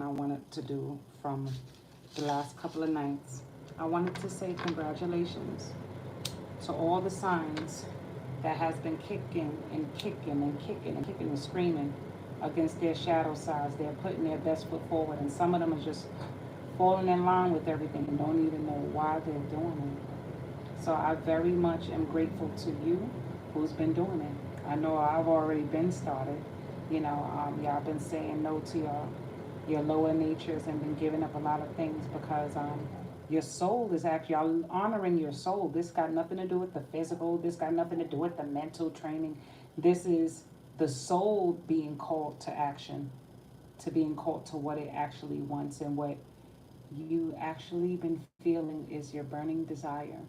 I wanted to do from the last couple of nights. I wanted to say congratulations to all the signs that has been kicking and kicking and kicking and kicking and screaming against their shadow sides. They're putting their best foot forward, and some of them are just falling in line with everything and don't even know why they're doing it. So I very much am grateful to you who's been doing it. I know I've already been started. Y'all been saying no to your lower natures and been giving up a lot of things because your soul is actually, y'all honoring your soul. This got nothing to do with the physical. This got nothing to do with the mental training. This is the soul being called to action, to being called to what it actually wants and what you actually been feeling is your burning desire.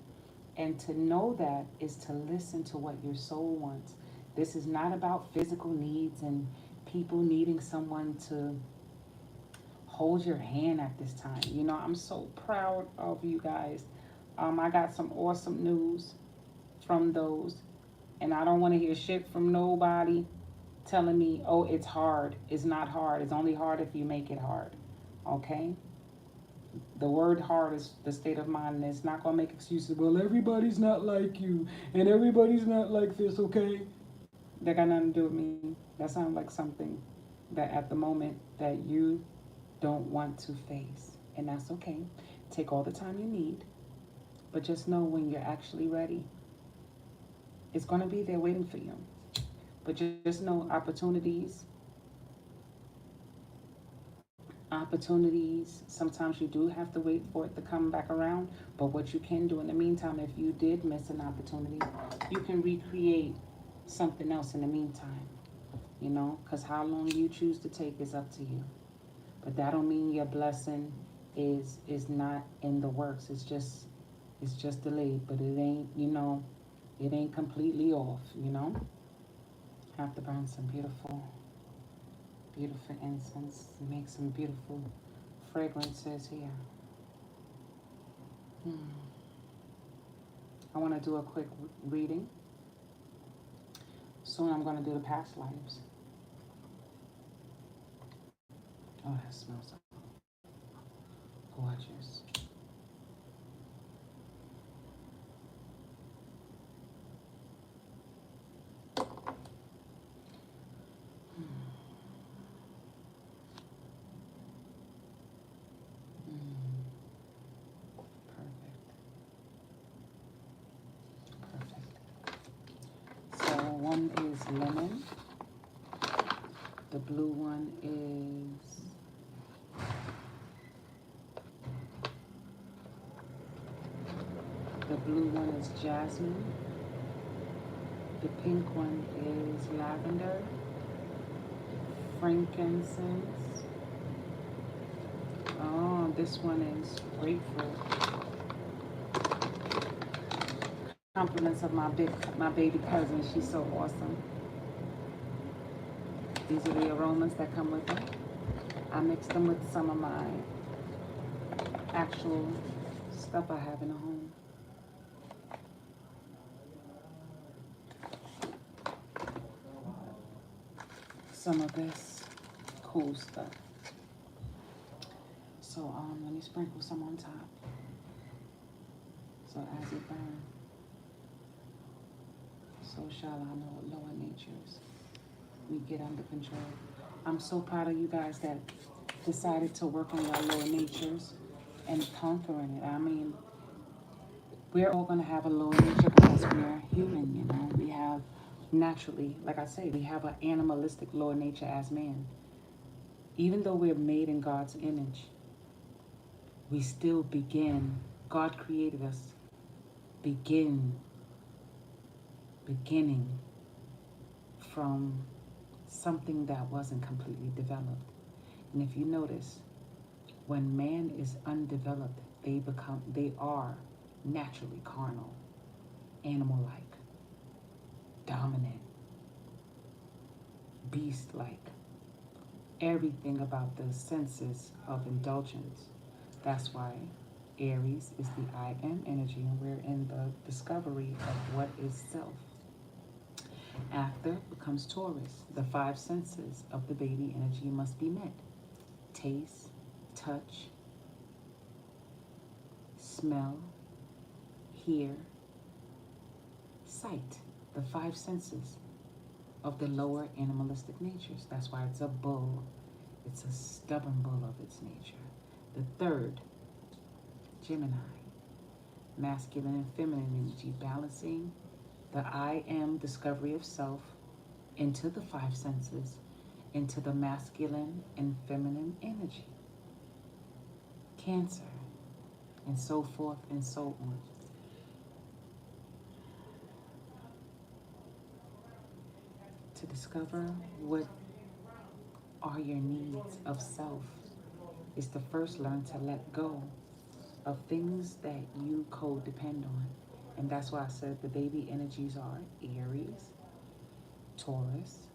And to know that is to listen to what your soul wants. This is not about physical needs and people needing someone to hold your hand at this time. I'm so proud of you guys. I got some awesome news from those, and I don't want to hear shit from nobody telling me, oh, it's hard. It's not hard. It's only hard if you make it hard. Okay? The word hard is the state of mind, and it's not going to make excuses. Well, everybody's not like you, and everybody's not like this, okay? That got nothing to do with me. That sounds like something that at the moment that you don't want to face. And that's okay. Take all the time you need, but just know when you're actually ready, it's going to be there waiting for you. But just know opportunities, sometimes you do have to wait for it to come back around. But what you can do in the meantime, if you did miss an opportunity, you can recreate something else in the meantime. Because how long you choose to take is up to you. But that don't mean your blessing is not in the works. It's just delayed, but it ain't completely off. Have to burn some beautiful incense, make some beautiful fragrances here. Hmm. I want to do a quick reading. Soon I'm going to do the past lives. Oh, that smells gorgeous. Perfect. So one is lemon. The blue one is jasmine. The pink one is lavender, frankincense. Oh, this one is grapefruit. Compliments of my baby cousin. She's so awesome. These are the aromas that come with it. I mixed them with some of my actual stuff I have in the home. Some of this cool stuff. So let me sprinkle some on top. So as it burns, so shall our lower natures we get under control. I'm so proud of you guys that decided to work on your lower natures and conquering it. I mean, we're all going to have a lower nature because we're human. We have naturally, like I say, we have an animalistic lower nature as man. Even though we're made in God's image, we still begin. God created us. Beginning from something that wasn't completely developed. And if you notice, when man is undeveloped, they are naturally carnal, animal-like, dominant, beast-like. Everything about the senses of indulgence. That's why Aries is the I am energy, and we're in the discovery of what is self. After becomes Taurus. The five senses of the baby energy must be met. taste, touch, smell, hear, sight, the five senses of the lower animalistic natures. That's why it's a bull. It's a stubborn bull of its nature. The third, Gemini, masculine and feminine energy, balancing the I am discovery of self into the five senses, into the masculine and feminine energy. Cancer, and so forth and so on. To discover what are your needs of self is to first learn to let go of things that you codepend on. And that's why I said the baby energies are Aries, Taurus,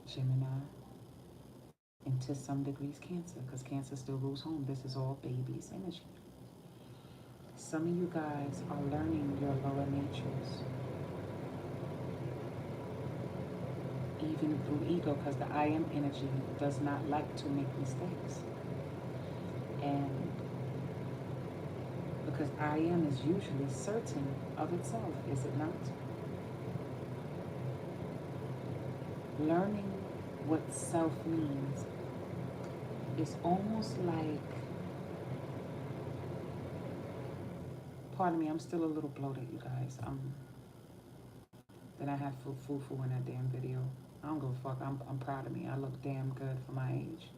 Gemini, and to some degrees Cancer, because Cancer still rules home. This is all baby's energy. Some of you guys are learning your lower natures, even through ego, because the I am energy does not like to make mistakes. And because I am is usually certain of itself, is it not? Learning what self means is almost like, pardon me, I'm still a little bloated, you guys. Then I had fufu in that damn video. I don't give a fuck. I'm proud of me. I look damn good for my age.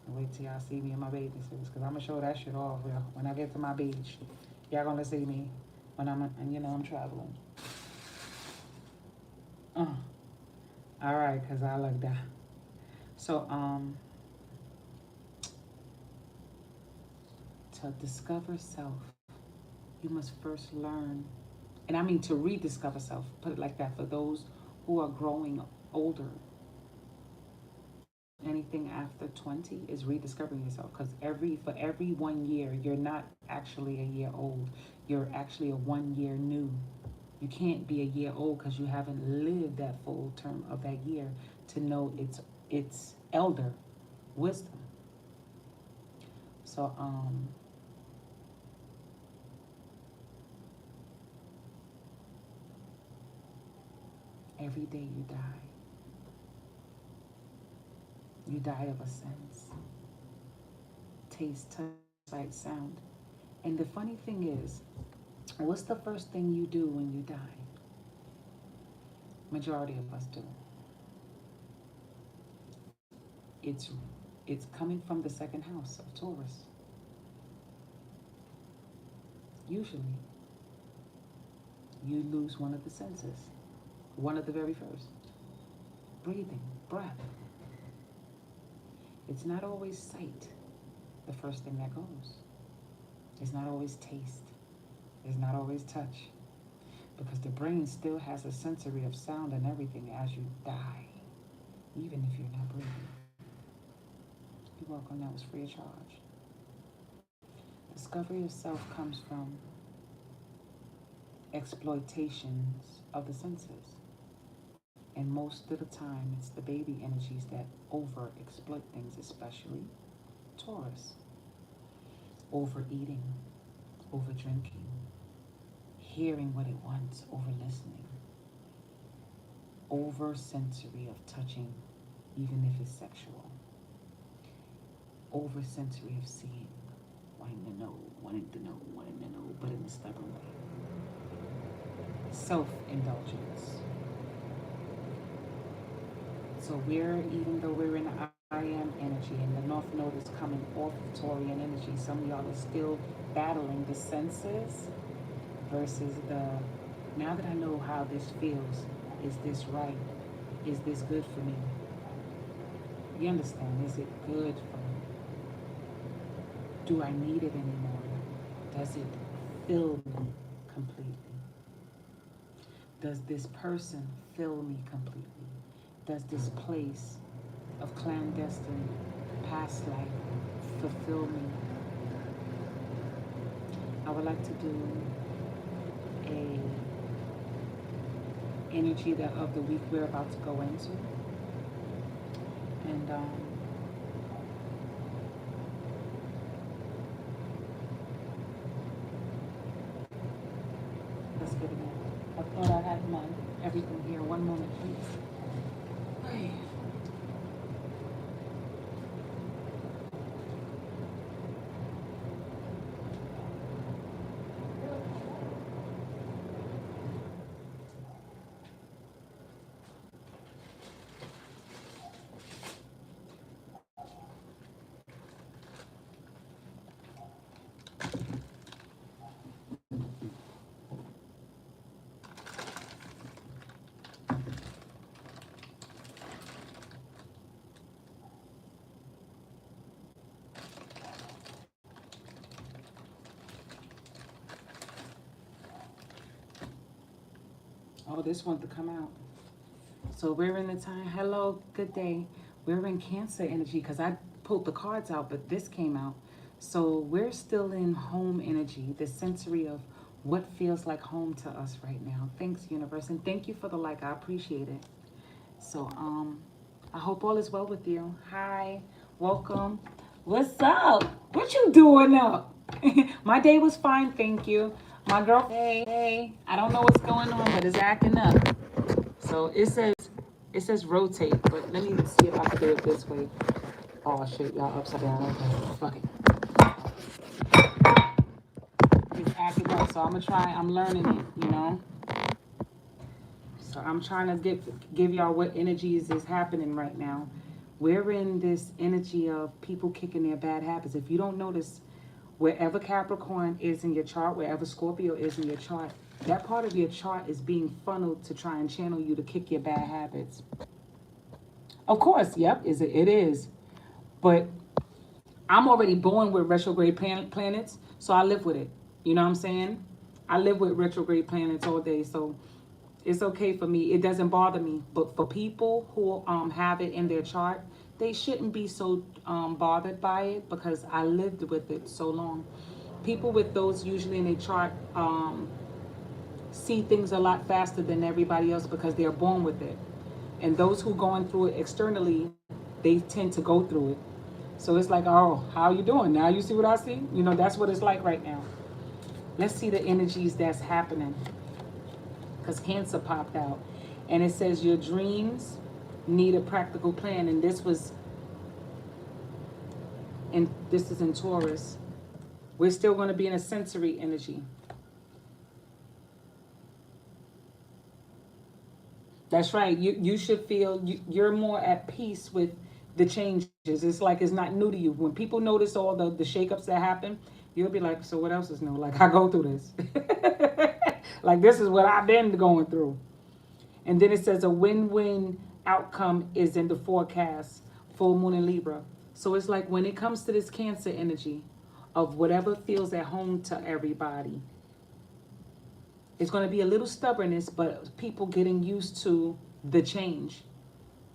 And wait till y'all see me in my bathing suits, because I'm going to show that shit off when I get to my beach. Y'all going to see me when I'm traveling. All right, because I like that. So, to discover self, you must first learn, and I mean to rediscover self, put it like that, for those who are growing older. Anything after 20 is rediscovering yourself, because for every 1 year, you're not actually a year old. You're actually a 1 year new. You can't be a year old because you haven't lived that full term of that year to know its elder wisdom. So every day you die. You die of a sense. Taste, touch, sight, sound. And the funny thing is, what's the first thing you do when you die? Majority of us do. It's coming from the second house of Taurus. Usually, you lose one of the senses. One of the very first. Breathing, breath. It's not always sight, the first thing that goes. It's not always taste. It's not always touch. Because the brain still has a sensory of sound and everything as you die, even if you're not breathing. You're welcome, that was free of charge. Discovery of self comes from exploitations of the senses. And most of the time, it's the baby energies that over-exploit things, especially Taurus. Overeating, over-drinking, hearing what it wants, over-listening, over-sensory of touching, even if it's sexual, over-sensory of seeing, wanting to know, but in a stubborn way. Self-indulgence. So even though we're in I am energy, and the North Node is coming off of Taurian energy, some of y'all are still battling the senses versus now that I know how this feels, is this right? Is this good for me? You understand? Is it good for me? Do I need it anymore? Does it fill me completely? Does this person fill me completely? Does this place of clandestine past life fulfill me? I would like to do a energy of the week we're about to go into. And my everything here. One moment, please. Ay. Oh, this one to come out. So we're in the time. Hello, good day. We're in Cancer energy because I pulled the cards out, but this came out. So we're still in home energy, the sensory of what feels like home to us right now. Thanks, universe, and thank you for the like. I appreciate it. So I hope all is well with you. Hi, welcome. What's up? What you doing up? My day was fine, thank you. My girl, hey, I don't know what's going on, but it's acting up. So it says rotate, but let me see if I can do it this way. Oh shit, y'all upside down. Okay, fuck it. It's acting up, so I'm gonna try. I'm learning it. So I'm trying to give y'all what energies is happening right now. We're in this energy of people kicking their bad habits. If you don't notice, wherever Capricorn is in your chart, wherever Scorpio is in your chart, that part of your chart is being funneled to try and channel you to kick your bad habits. Of course, yep, it is. But I'm already born with retrograde planets, so I live with it. You know what I'm saying? I live with retrograde planets all day, so it's okay for me. It doesn't bother me. But for people who have it in their chart, they shouldn't be so bothered by it because I lived with it so long. People with those usually in their chart see things a lot faster than everybody else because they're born with it. And those who going through it externally, they tend to go through it. So it's like, oh, how you doing? Now you see what I see? That's what it's like right now. Let's see the energies that's happening. Because Cancer popped out. And it says your dreams need a practical plan. And this is in Taurus. We're still going to be in a sensory energy. That's right. You should feel you're more at peace with the changes. It's like it's not new to you. When people notice all the shakeups that happen, you'll be like, so what else is new? Like I go through this. Like this is what I've been going through. And then it says a win-win outcome is in the forecast, full moon in Libra. So it's like when it comes to this Cancer energy of whatever feels at home to everybody, it's going to be a little stubbornness, but people getting used to the change,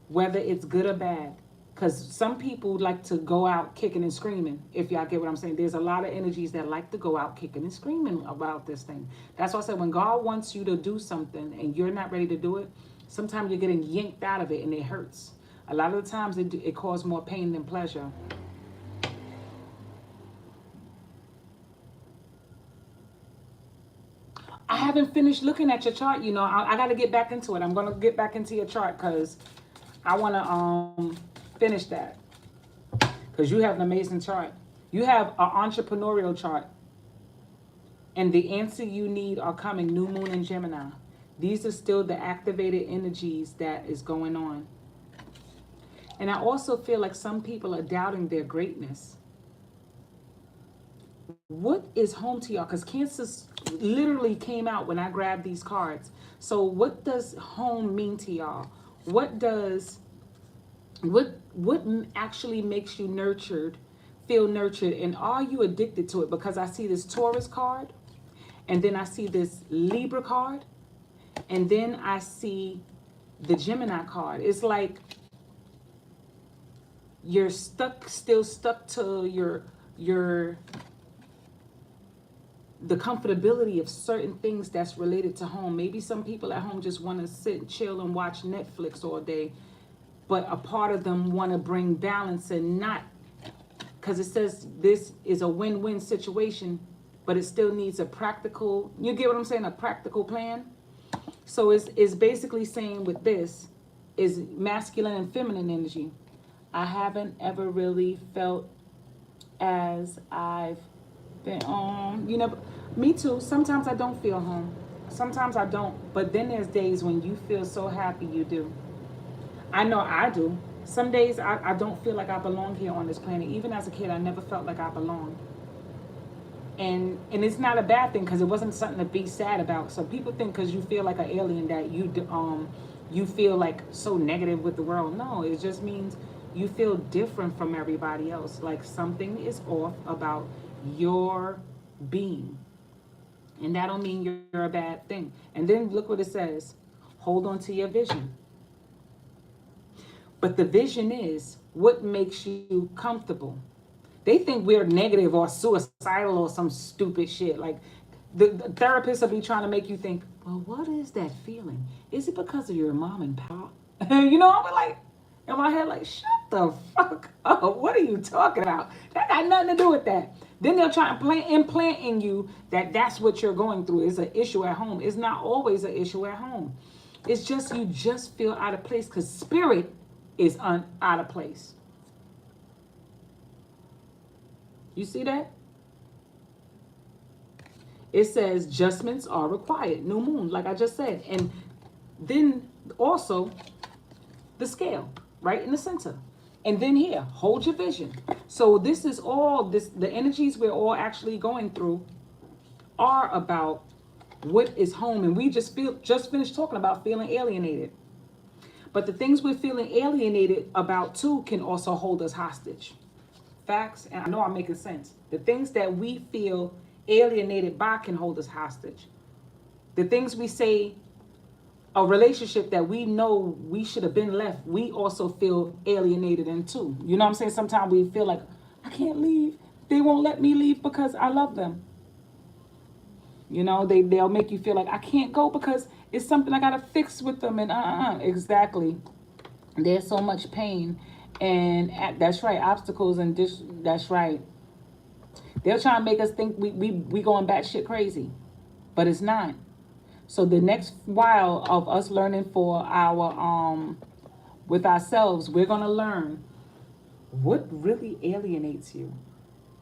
whether it's good or bad. Because some people like to go out kicking and screaming, if y'all get what I'm saying. There's a lot of energies that like to go out kicking and screaming about this thing. That's why I said when God wants you to do something and you're not ready to do it, sometimes you're getting yanked out of it and it hurts. A lot of the times it causes more pain than pleasure. I haven't finished looking at your chart. I got to get back into it. I'm going to get back into your chart because I want to finish that. Because you have an amazing chart. You have an entrepreneurial chart. And the answer you need are coming. New moon in Gemini. These are still the activated energies that is going on. And I also feel like some people are doubting their greatness. What is home to y'all? Because Cancer literally came out when I grabbed these cards. So what does home mean to y'all? What actually makes you feel nurtured, and are you addicted to it? Because I see this Taurus card, and then I see this Libra card, and then I see the Gemini card. It's like you're still stuck to the comfortability of certain things that's related to home. Maybe some people at home just want to sit and chill and watch Netflix all day, but a part of them want to bring balance and not, because it says this is a win-win situation, but it still needs a practical, you get what I'm saying, a practical plan. So it's basically saying with this is masculine and feminine energy. I haven't ever really felt as I've been me too. Sometimes I don't feel home. Sometimes I don't. But then there's days when you feel so happy you do. I know I do. Some days I don't feel like I belong here on this planet. Even as a kid, I never felt like I belonged. And it's not a bad thing because it wasn't something to be sad about. So people think because you feel like an alien that you feel like so negative with the world. No, it just means you feel different from everybody else. Like something is off about your being, and that don't mean you're a bad thing. And then look what it says: hold on to your vision. But the vision is what makes you comfortable. They think we're negative or suicidal or some stupid shit. Like the therapist will be trying to make you think, well, what is that feeling? Is it because of your mom and pop? I'm like, in my head, like, shut the fuck up. What are you talking about? That got nothing to do with that. Then they'll try and implant in you that that's what you're going through. It's an issue at home. It's not always an issue at home. It's just you just feel out of place because spirit is out of place. You see that? It says adjustments are required. New moon, like I just said. And then also the scale right in the center. And then here, hold your vision. So this is all this the energies we're all actually going through are about what is home. And we just finished talking about feeling alienated. But the things we're feeling alienated about too can also hold us hostage. Facts, and I know I'm making sense. The things that we feel alienated by can hold us hostage. The things we say, a relationship that we know we should have been left, we also feel alienated in too. You know what I'm saying? Sometimes we feel like, I can't leave. They won't let me leave because I love them. They'll make you feel like I can't go because it's something I gotta fix with them and exactly. There's so much pain and that's right, obstacles and that's right. They're trying to make us think we going batshit crazy, but it's not. So the next while of us learning for our with ourselves, we're gonna learn what really alienates you.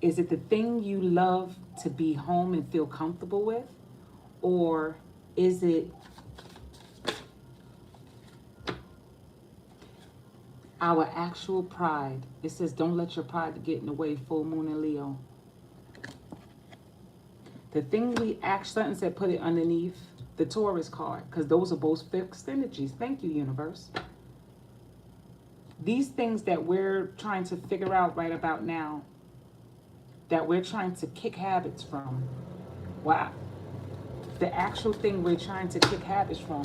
Is it the thing you love to be home and feel comfortable with, or is it our actual pride? It says, "Don't let your pride get in the way." Full moon in Leo. The thing we act, something said put it underneath the Taurus card, because those are both fixed energies. Thank you, universe. These things that we're trying to figure out right about now, that we're trying to kick habits from. Wow. The actual thing we're trying to kick habits from,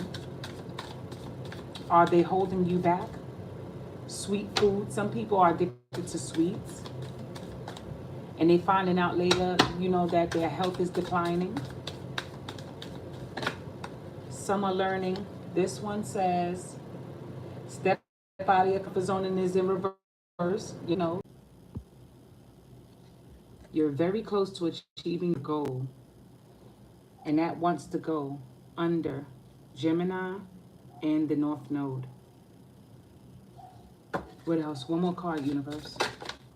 are they holding you back? Sweet food. Some people are addicted to sweets. And they finding out later, that their health is declining. Some are learning. This one says, step out of your comfort zone and is in reverse. You're very close to achieving your goal. And that wants to go under Gemini and the North Node. What else? One more card, universe.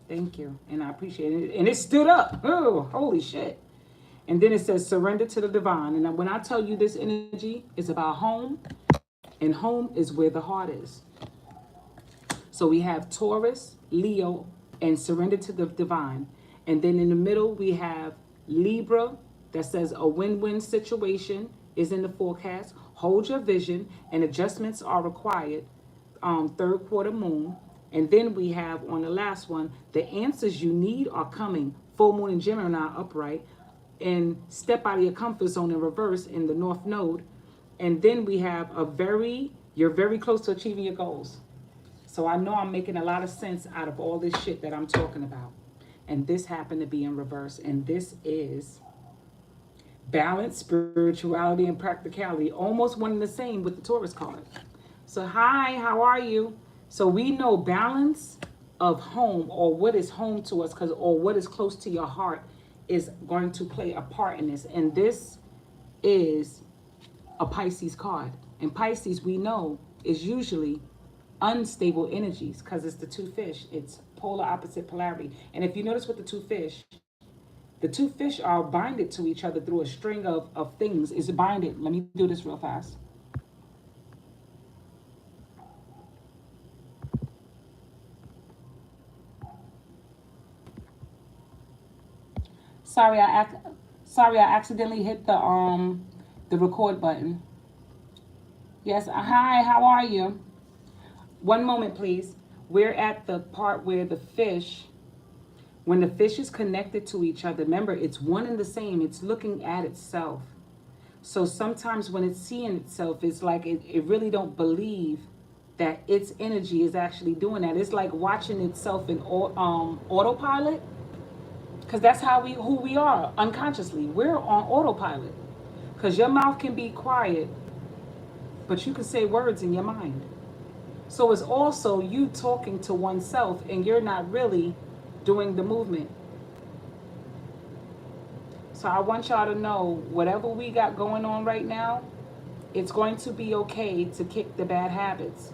Thank you. And I appreciate it. And it stood up. Oh, holy shit. And then it says surrender to the divine. And when I tell you this energy is about home, and home is where the heart is. So we have Taurus, Leo, and surrender to the divine. And then in the middle, we have Libra that says a win-win situation is in the forecast. Hold your vision and adjustments are required. Third quarter moon. And then we have on the last one, the answers you need are coming. Full moon in Gemini upright. And step out of your comfort zone in reverse in the North Node. And then we have you're very close to achieving your goals. So I know I'm making a lot of sense out of all this shit that I'm talking about. And this happened to be in reverse. And this is balance, spirituality, and practicality. Almost one and the same with the Taurus card. So hi, how are you? So we know balance of home, or what is home to us, or what is close to your heart, is going to play a part in this. And this is a Pisces card. And Pisces, we know, is usually unstable energies because it's the two fish. It's polar opposite polarity. And if you notice with the two fish are binded to each other through a string of things. Is binded. Let me do this real fast. Sorry, sorry, I accidentally hit the record button. Yes, hi, how are you? One moment, please. We're at the part where the fish, when the fish is connected to each other, remember, it's one and the same. It's looking at itself. So sometimes when it's seeing itself, it's like it really don't believe that its energy is actually doing that. It's like watching itself in autopilot, because that's who we are unconsciously. We're on autopilot. Because your mouth can be quiet, but you can say words in your mind. So it's also you talking to oneself and you're not really doing the movement. So I want y'all to know whatever we got going on right now, it's going to be okay to kick the bad habits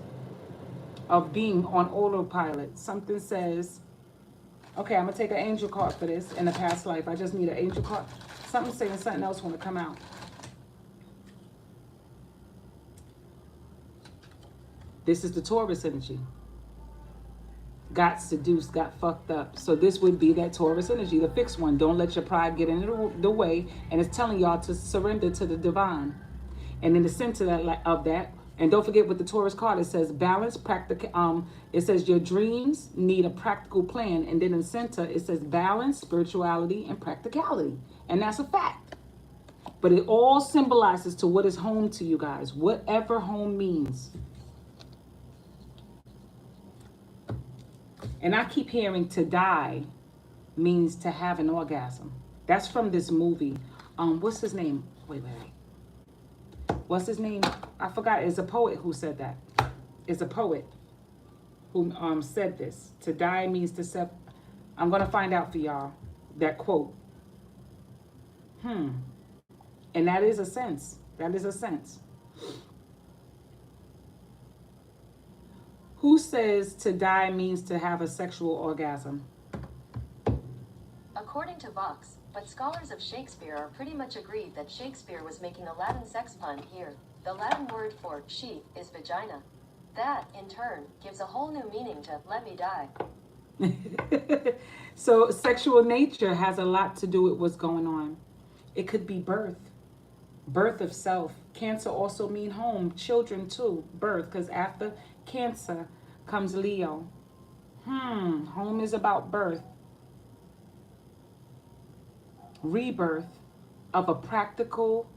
of being on autopilot. Something says, okay, I'm going to take an angel card for this in the past life. I just need an angel card. Something saying something else want to come out. This is the Taurus energy. Got seduced, got fucked up. So this would be that Taurus energy, the fixed one. Don't let your pride get in the way. And it's telling y'all to surrender to the divine. And in the center of that, and don't forget with the Taurus card, it says balance, practical. It says your dreams need a practical plan. And then in the center, it says balance, spirituality, and practicality. And that's a fact. But it all symbolizes to what is home to you guys, whatever home means. And I keep hearing to die means to have an orgasm. That's from this movie. What's his name? Wait. What's his name? I forgot. It's a poet who said that. It's a poet who said this. To die means to set. I'm going to find out for y'all that quote. And that is a sense. That is a sense. Who says to die means to have a sexual orgasm? According to Vox, but scholars of Shakespeare are pretty much agreed that Shakespeare was making a Latin sex pun here. The Latin word for she is vagina. That, in turn, gives a whole new meaning to let me die. So sexual nature has a lot to do with what's going on. It could be birth of self. Cancer also mean home, children too, birth, because after Cancer comes Leo. Home is about birth. Rebirth of a practical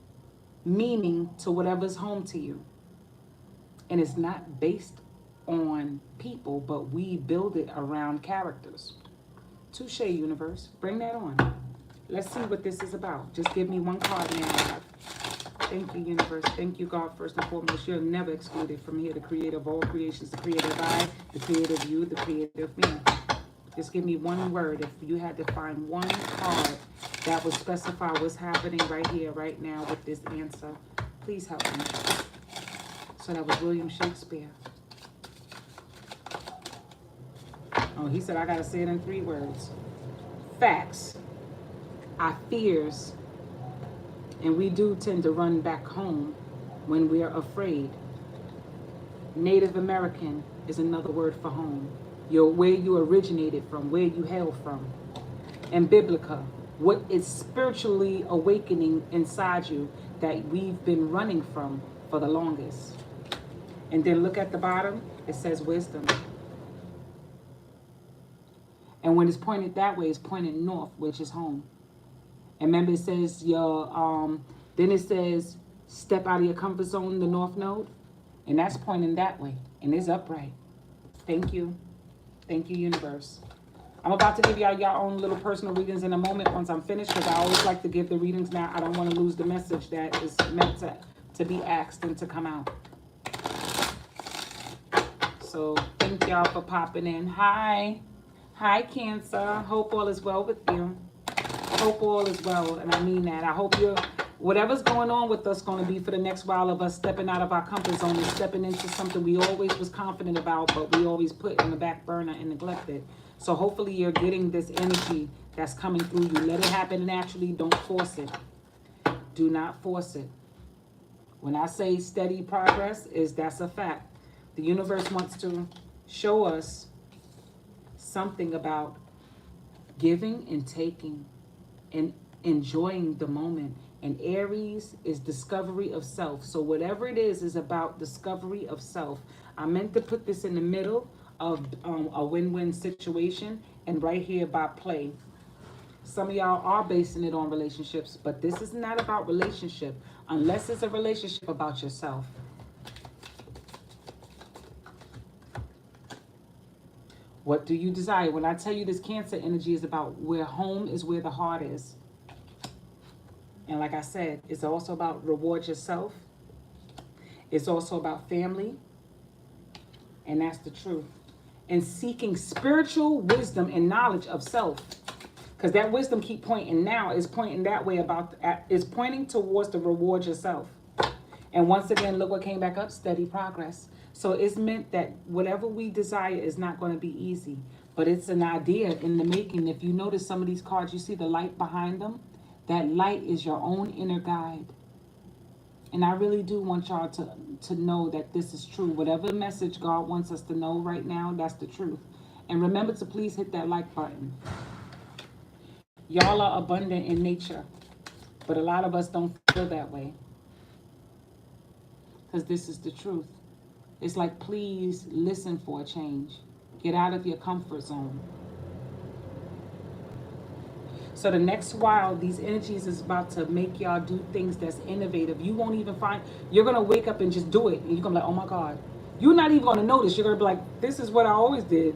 meaning to whatever's home to you. And it's not based on people, but we build it around characters. Touche, universe. Bring that on. Let's see what this is about. Just give me one card now. Thank you, universe. Thank you, God, first and foremost. You're never excluded from here, the creator of all creations, the creator of I, the creator of you, the creator of me. Just give me one word. If you had to find one card that would specify what's happening right here, right now with this answer, please help me. So that was William Shakespeare. Oh, he said I got to say it in 3 words. Facts. Our fears. And we do tend to run back home when we are afraid. Native American is another word for home. Where you originated from, where you hail from. And Biblica, what is spiritually awakening inside you that we've been running from for the longest. And then look at the bottom, it says wisdom. And when it's pointed that way, it's pointed north, which is home. And remember, it says then it says, step out of your comfort zone, the north node. And that's pointing that way. And it's upright. Thank you. Thank you, universe. I'm about to give y'all your own little personal readings in a moment once I'm finished, because I always like to give the readings now. I don't want to lose the message that is meant to be asked and to come out. So thank y'all for popping in. Hi. Hi, Cancer. Hope all is well with you. I hope all is well, and I mean that. I hope you're Whatever's going on with us going to be for the next while of us stepping out of our comfort zone and stepping into something we always was confident about, but we always put in the back burner and neglected. So hopefully you're getting this energy that's coming through you. Let it happen naturally. Don't force it. Do not force it. When I say steady progress, that's a fact. The universe wants to show us something about giving and taking and enjoying the moment. And Aries is discovery of self. So whatever it is about discovery of self. I meant to put this in the middle of a win-win situation and right here about play. Some of y'all are basing it on relationships, but this is not about relationship unless it's a relationship about yourself. What do you desire? When I tell you this Cancer energy is about where home is, where the heart is. And like I said, it's also about reward yourself. It's also about family. And that's the truth. And seeking spiritual wisdom and knowledge of self. Because that wisdom keep pointing now, is pointing that way is pointing towards the reward yourself. And once again, look what came back up, steady progress. So it's meant that whatever we desire is not going to be easy. But it's an idea in the making. If you notice some of these cards, you see the light behind them? That light is your own inner guide. And I really do want y'all to know that this is true. Whatever message God wants us to know right now, that's the truth. And remember to please hit that like button. Y'all are abundant in nature, but a lot of us don't feel that way. Because this is the truth. It's like, please listen for a change. Get out of your comfort zone. So the next while, these energies is about to make y'all do things that's innovative. You won't even you're going to wake up and just do it. And you're going to be like, oh my God. You're not even going to notice. You're going to be like, this is what I always did.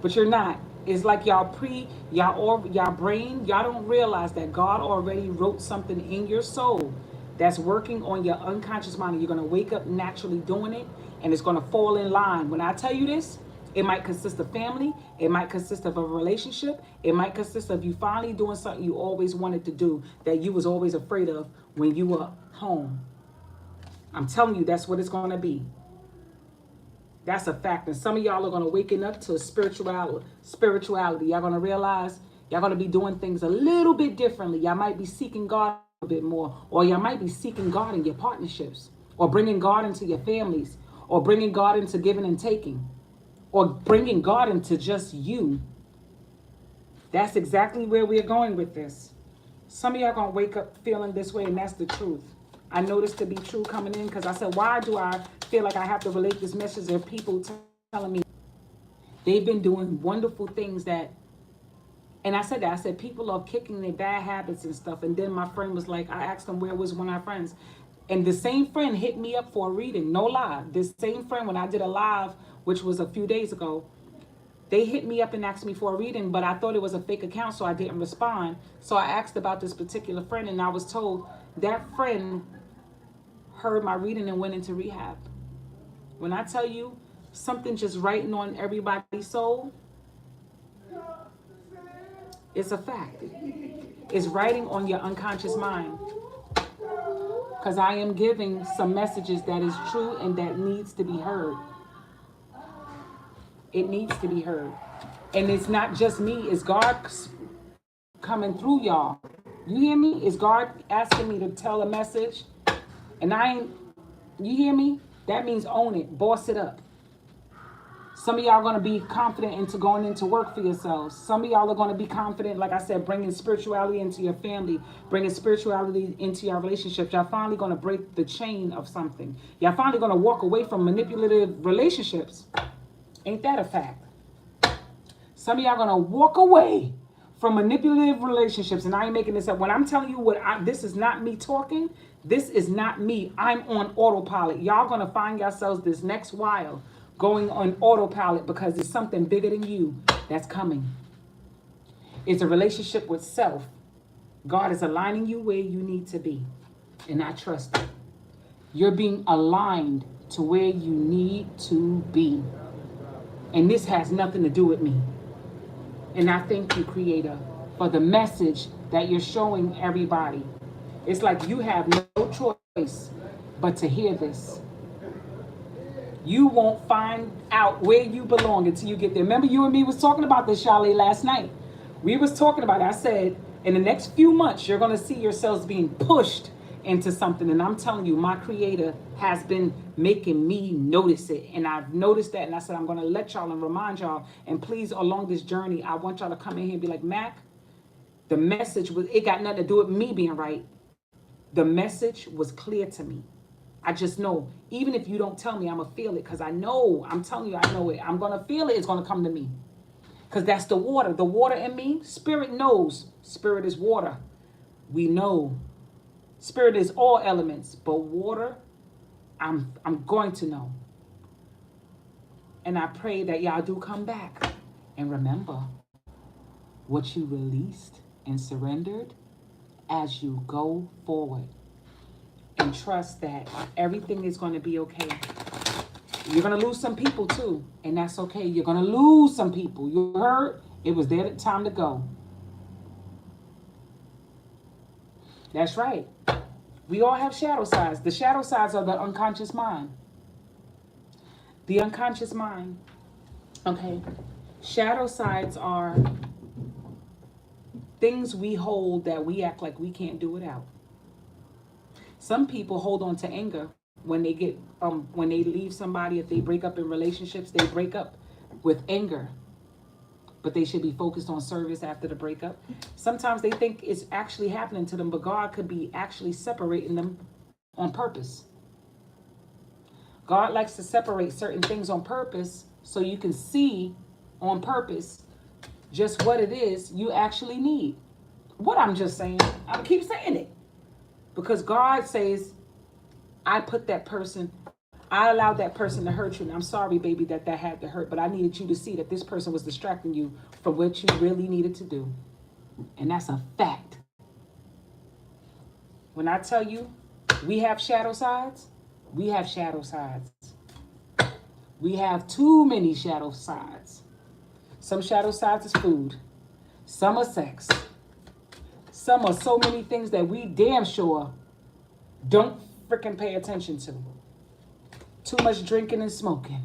But you're not. It's like y'all brain, y'all don't realize that God already wrote something in your soul that's working on your unconscious mind. And you're going to wake up naturally doing it. And it's going to fall in line. When I tell you this, it might consist of family. It might consist of a relationship. It might consist of you finally doing something you always wanted to do that you was always afraid of when you were home. I'm telling you, that's what it's going to be. That's a fact. And some of y'all are going to waken up to spirituality. Y'all going to realize y'all going to be doing things a little bit differently. Y'all might be seeking God a bit more. Or y'all might be seeking God in your partnerships. Or bringing God into your families. Or bringing God into giving and taking. Or bringing God into just you. That's exactly where we're going with this. Some of y'all going to wake up feeling this way, and that's the truth. I know this to be true coming in because I said, why do I feel like I have to relate this message? There are people telling me they've been doing wonderful things that, and I said that, I said people are kicking their bad habits and stuff. And then my friend was like, I asked him where was one of our friends. And the same friend hit me up for a reading, no lie. This same friend, when I did a live, which was a few days ago, they hit me up and asked me for a reading, but I thought it was a fake account, so I didn't respond. So I asked about this particular friend, and I was told that friend heard my reading and went into rehab. When I tell you something just writing on everybody's soul, it's a fact. It's writing on your unconscious mind. Because I am giving some messages that is true and that needs to be heard. It needs to be heard. And it's not just me, it's God coming through y'all. You hear me? It's God asking me to tell a message. And you hear me? That means own it, boss it up. Some of y'all are going to be confident into going into work for yourselves. Some of y'all are going to be confident, like I said, bringing spirituality into your family, bringing spirituality into your relationships. Y'all finally going to break the chain of something. Y'all finally going to walk away from manipulative relationships. Ain't that a fact? Some of y'all going to walk away from manipulative relationships. And I ain't making this up. When I'm telling you this is not me talking. This is not me. I'm on autopilot. Y'all going to find yourselves this next while going on autopilot because it's something bigger than you that's coming. It's a relationship with self. God is aligning you where you need to be. And I trust it. You're being aligned to where you need to be. And this has nothing to do with me. And I thank you, Creator, for the message that you're showing everybody. It's like you have no choice but to hear this. You won't find out where you belong until you get there. Remember, you and me was talking about this, Charlie, last night. We was talking about it. I said, in the next few months, you're going to see yourselves being pushed into something. And I'm telling you, my creator has been making me notice it. And I've noticed that. And I said, I'm going to let y'all and remind y'all. And please, along this journey, I want y'all to come in here and be like, Mac, the message was, it got nothing to do with me being right. The message was clear to me. I just know, even if you don't tell me, I'm going to feel it because I know, I'm telling you, I know it. I'm going to feel it. It's going to come to me because that's the water. The water in me, spirit knows. Spirit is water. We know. Spirit is all elements, but water, I'm going to know. And I pray that y'all do come back and remember what you released and surrendered as you go forward. And trust that everything is going to be okay. You're going to lose some people too, and that's okay. You're going to lose some people. You heard? It was their time to go. That's right. We all have shadow sides. The shadow sides are the unconscious mind. The unconscious mind. Okay. Shadow sides are things we hold that we act like we can't do without. Some people hold on to anger when they leave somebody. If they break up in relationships, they break up with anger, but they should be focused on service after the breakup. Sometimes they think it's actually happening to them, but God could be actually separating them on purpose. God likes to separate certain things on purpose so you can see on purpose just what it is you actually need. What I'm just saying, I keep saying it because God says, I put that person, I allowed that person to hurt you. And I'm sorry, baby, that had to hurt. But I needed you to see that this person was distracting you from what you really needed to do. And that's a fact. When I tell you we have shadow sides, we have shadow sides. We have too many shadow sides. Some shadow sides is food. Some are sex. Some are so many things that we damn sure don't freaking pay attention to. Too much drinking and smoking.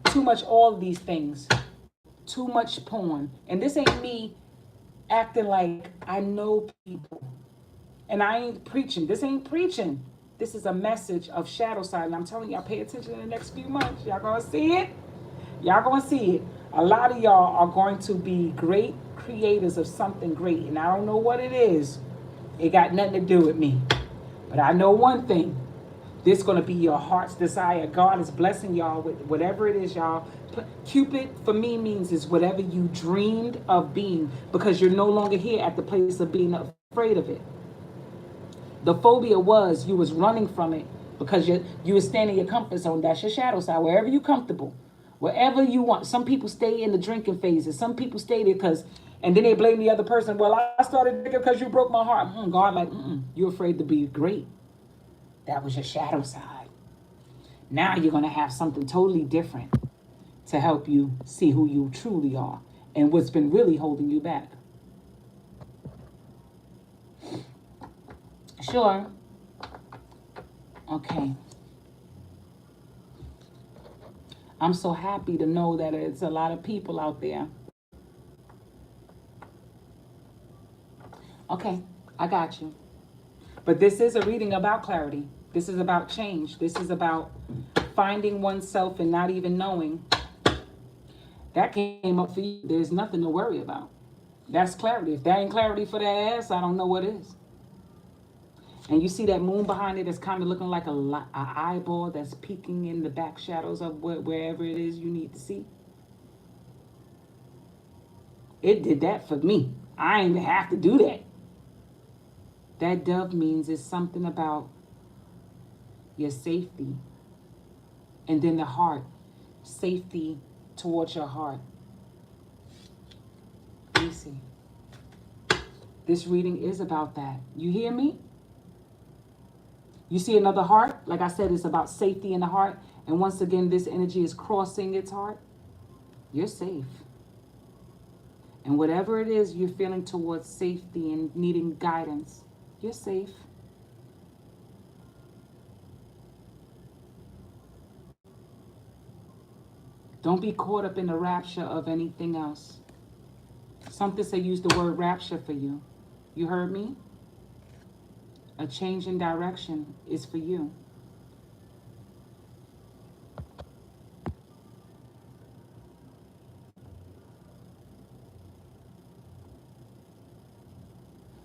Too much all of these things. Too much porn. And this ain't me acting like I know people. And I ain't preaching. This ain't preaching. This is a message of shadow side. And I'm telling y'all, pay attention in the next few months. Y'all gonna see it. Y'all gonna see it. A lot of y'all are going to be great creators of something great. And I don't know what it is. It got nothing to do with me. But I know one thing. This is going to be your heart's desire. God is blessing y'all with whatever it is, y'all. Cupid, for me, means is whatever you dreamed of being because you're no longer here at the place of being afraid of it. The phobia was you was running from it because you were staying in your comfort zone. That's your shadow side. Wherever you're comfortable, wherever you want. Some people stay in the drinking phases. Some people stay there because, and then they blame the other person. Well, I started drinking because you broke my heart. God, like, you're afraid to be great. That was your shadow side. Now you're going to have something totally different to help you see who you truly are and what's been really holding you back. Sure. Okay. I'm so happy to know that it's a lot of people out there. Okay, I got you. But this is a reading about clarity. This is about change. This is about finding oneself and not even knowing. That came up for you. There's nothing to worry about. That's clarity. If that ain't clarity for that ass, I don't know what is. And you see that moon behind it that's kind of looking like a eyeball that's peeking in the back shadows of wherever it is you need to see. It did that for me. I ain't even have to do that. That dove means it's something about your safety. And then the heart. Safety towards your heart. Let me see. This reading is about that. You hear me? You see another heart? Like I said, it's about safety in the heart. And once again, this energy is crossing its heart. You're safe. And whatever it is you're feeling towards safety and needing guidance, You're safe. Don't be caught up in the rapture of anything else. Something say use the word rapture for you. You heard me? A change in direction is for you.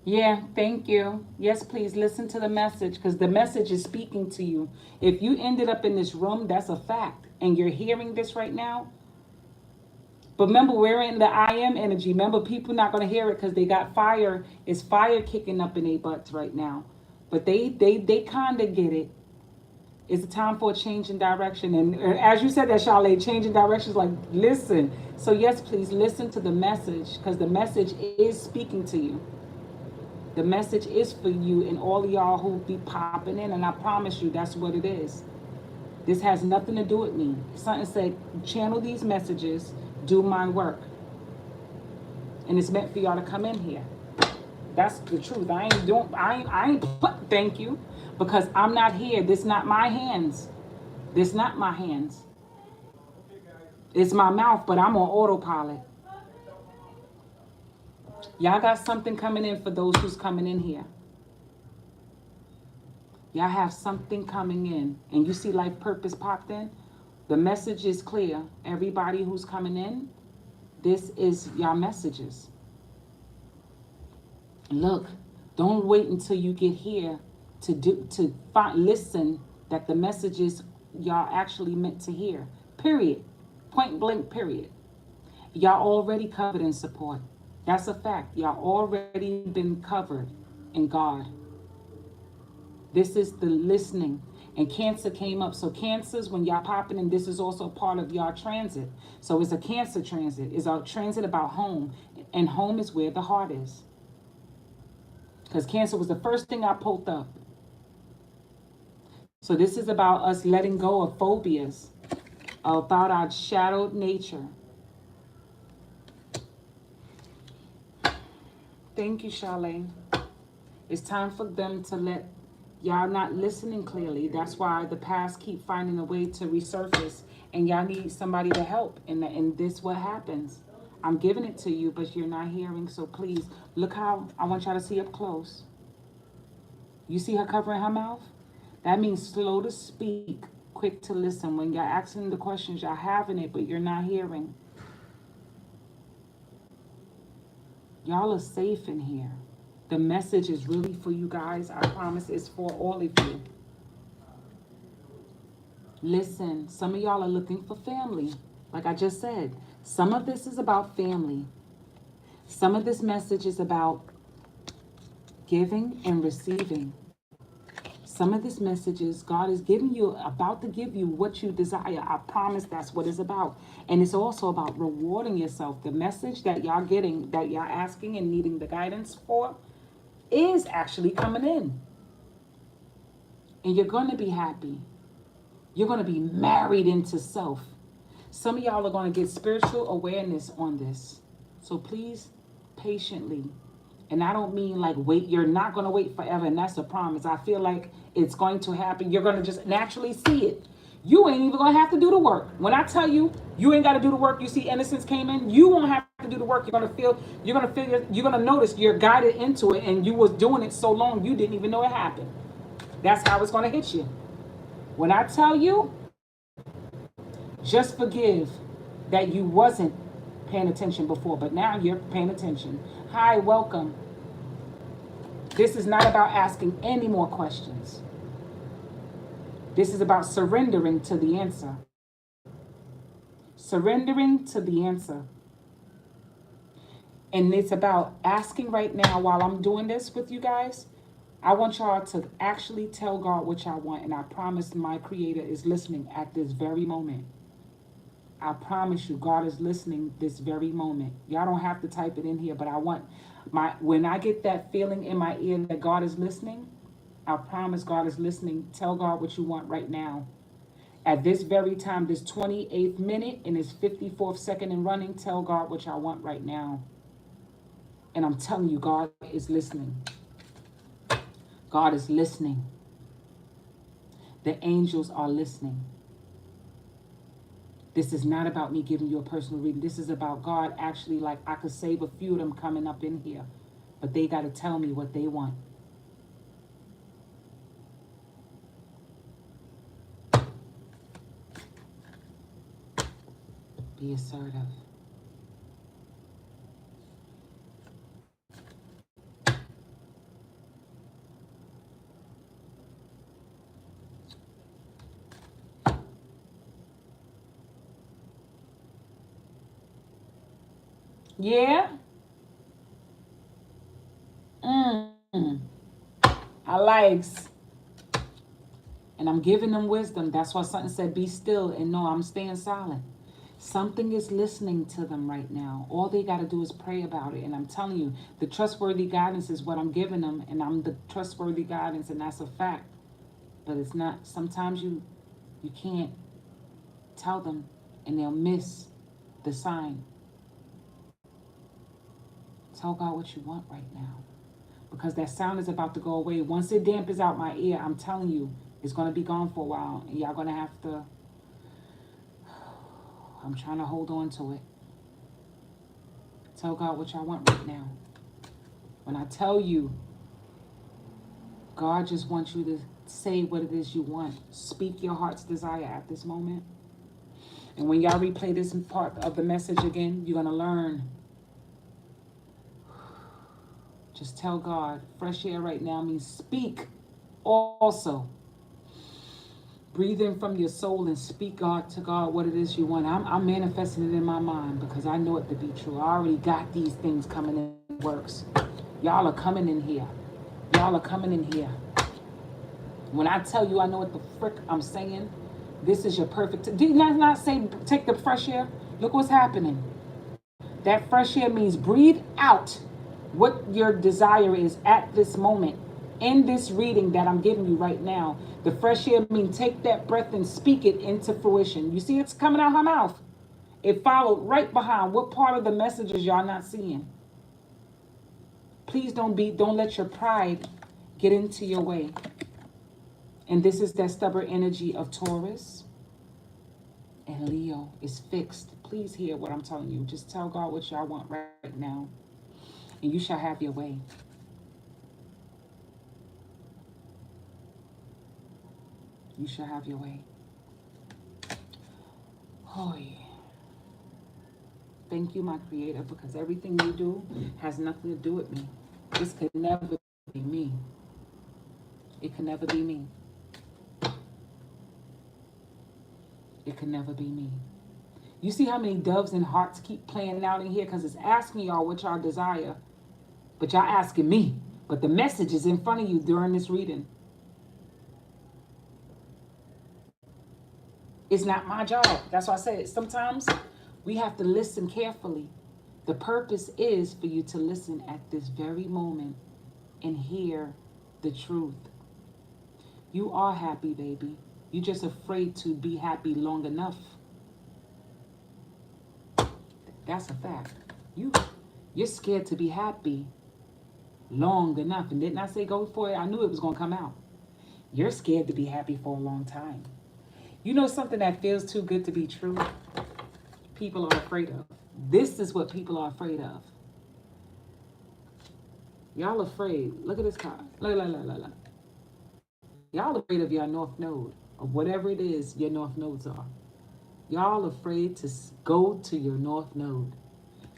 Yeah, thank you. Yes, please listen to the message because the message is speaking to you. If you ended up in this room, that's a fact. And you're hearing this right now. But remember, we're in the I am energy. Remember, people not going to hear it because they got fire. It's fire kicking up in their butts right now. But they kind of get it. It's a time for a change in direction. And as you said that, Charlotte, change in direction is like, listen. So yes, please listen to the message because the message is speaking to you. The message is for you and all of y'all who be popping in, and I promise you that's what it is. This has nothing to do with me. Something said, channel these messages, do my work. And it's meant for y'all to come in here. That's the truth. I ain't thank you. Because I'm not here. This not my hands. This not my hands. It's my mouth, but I'm on autopilot. Y'all got something coming in for those who's coming in here. Y'all have something coming in. And you see life purpose popped in. The message is clear. Everybody who's coming in, this is y'all messages. Look, don't wait until you get here listen that the messages y'all actually meant to hear. Period. Point blank, period. Y'all already covered in support. That's a fact. Y'all already been covered in God. This is the listening. And Cancer came up. So Cancers, when y'all popping in, this is also part of y'all transit. So it's a Cancer transit. It's a transit about home. And home is where the heart is. Because Cancer was the first thing I pulled up. So this is about us letting go of phobias, about our shadowed nature. Thank you, Charlene. It's time for them to let y'all not listening clearly. That's why the past keep finding a way to resurface, and y'all need somebody to help. And this what happens. I'm giving it to you, but you're not hearing. So please look how I want y'all to see up close. You see her covering her mouth? That means slow to speak, quick to listen. When you're asking the questions, you're having it, but you're not hearing. Y'all are safe in here. The message is really for you guys. I promise it's for all of you. Listen, some of y'all are looking for family. Like I just said, some of this is about family. Some of this message is about giving and receiving. Some of this messages God is giving you, about to give you what you desire. I promise that's what it's about. And it's also about rewarding yourself. The message that y'all getting, that y'all asking and needing the guidance for, is actually coming in. And you're going to be happy. You're going to be married into self. Some of y'all are going to get spiritual awareness on this. So please, patiently. And I don't mean like wait, you're not going to wait forever, and that's a promise. I feel like it's going to happen. You're going to just naturally see it. You ain't even going to have to do the work. When I tell you, you ain't got to do the work. You see innocence came in, you won't have to do the work. You're going to notice you're guided into it, and you was doing it so long you didn't even know it happened. That's how it's going to hit you. When I tell you, just forgive that you wasn't paying attention before, but now you're paying attention. Hi, welcome. This is not about asking any more questions. This is about surrendering to the answer. Surrendering to the answer. And it's about asking right now while I'm doing this with you guys. I want y'all to actually tell God what y'all want. And I promise my Creator is listening at this very moment. I promise you, God is listening this very moment. Y'all don't have to type it in here, but I want when I get that feeling in my ear that God is listening, I promise God is listening. Tell God what you want right now. At this very time, this 28th minute and this 54th second and running, tell God what y'all want right now. And I'm telling you, God is listening. God is listening. The angels are listening. This is not about me giving you a personal reading. This is about God actually, like, I could save a few of them coming up in here, but they got to tell me what they want. Be assertive. Yeah. I likes. And I'm giving them wisdom. That's why something said, be still and know I'm staying silent. Something is listening to them right now. All they got to do is pray about it. And I'm telling you, the trustworthy guidance is what I'm giving them. And I'm the trustworthy guidance, and that's a fact. But it's not. Sometimes you can't tell them, and they'll miss the sign. Tell God what you want right now. Because that sound is about to go away. Once it dampens out my ear, I'm telling you, it's going to be gone for a while. And y'all going to have to, I'm trying to hold on to it. Tell God what y'all want right now. When I tell you, God just wants you to say what it is you want. Speak your heart's desire at this moment. And when y'all replay this part of the message again, you're going to learn. Just tell God, fresh air right now means speak also. Breathe in from your soul and speak God to God what it is you want. I'm manifesting it in my mind because I know it to be true. I already got these things coming in works. Y'all are coming in here. Y'all are coming in here. When I tell you I know what the frick I'm saying, this is your perfect. Did you not say take the fresh air? Look what's happening. That fresh air means breathe out what your desire is at this moment. In this reading that I'm giving you right now, the fresh air means take that breath and speak it into fruition. You see it's coming out her mouth. It followed right behind. What part of the messages y'all not seeing? Please don't let your pride get into your way. And this is that stubborn energy of Taurus and Leo is fixed. Please hear what I'm telling you. Just tell God what y'all want right now, and you shall have your way. You shall have your way. Oh, yeah. Thank you, my creator, because everything you do has nothing to do with me. This could never be me. It can never be me. It can never be me. You see how many doves and hearts keep playing out in here? Because it's asking y'all what y'all desire. But y'all asking me. But the message is in front of you during this reading. It's not my job. That's why I said sometimes we have to listen carefully. The purpose is for you to listen at this very moment and hear the truth. You are happy, baby. You're just afraid to be happy long enough. That's a fact. You're scared to be happy long enough. And didn't I say go for it? I knew it was going to come out. You're scared to be happy for a long time. You know something that feels too good to be true? People are afraid of. This is what people are afraid of. Y'all afraid. Look at this card. Look. Y'all afraid of your north node, of whatever it is your north nodes are. Y'all afraid to go to your north node.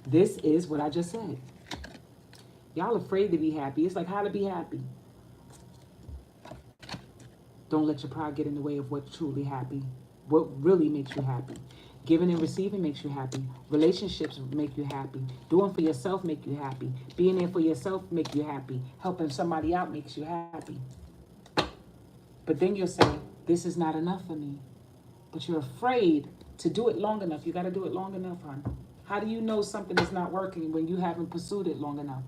This is what I just said. Y'all afraid to be happy. It's like how to be happy. Don't let your pride get in the way of what's truly happy. What really makes you happy. Giving and receiving makes you happy. Relationships make you happy. Doing for yourself make you happy. Being there for yourself make you happy. Helping somebody out makes you happy. But then you'll say, this is not enough for me. But you're afraid to do it long enough. You got to do it long enough, hon. How do you know something is not working when you haven't pursued it long enough?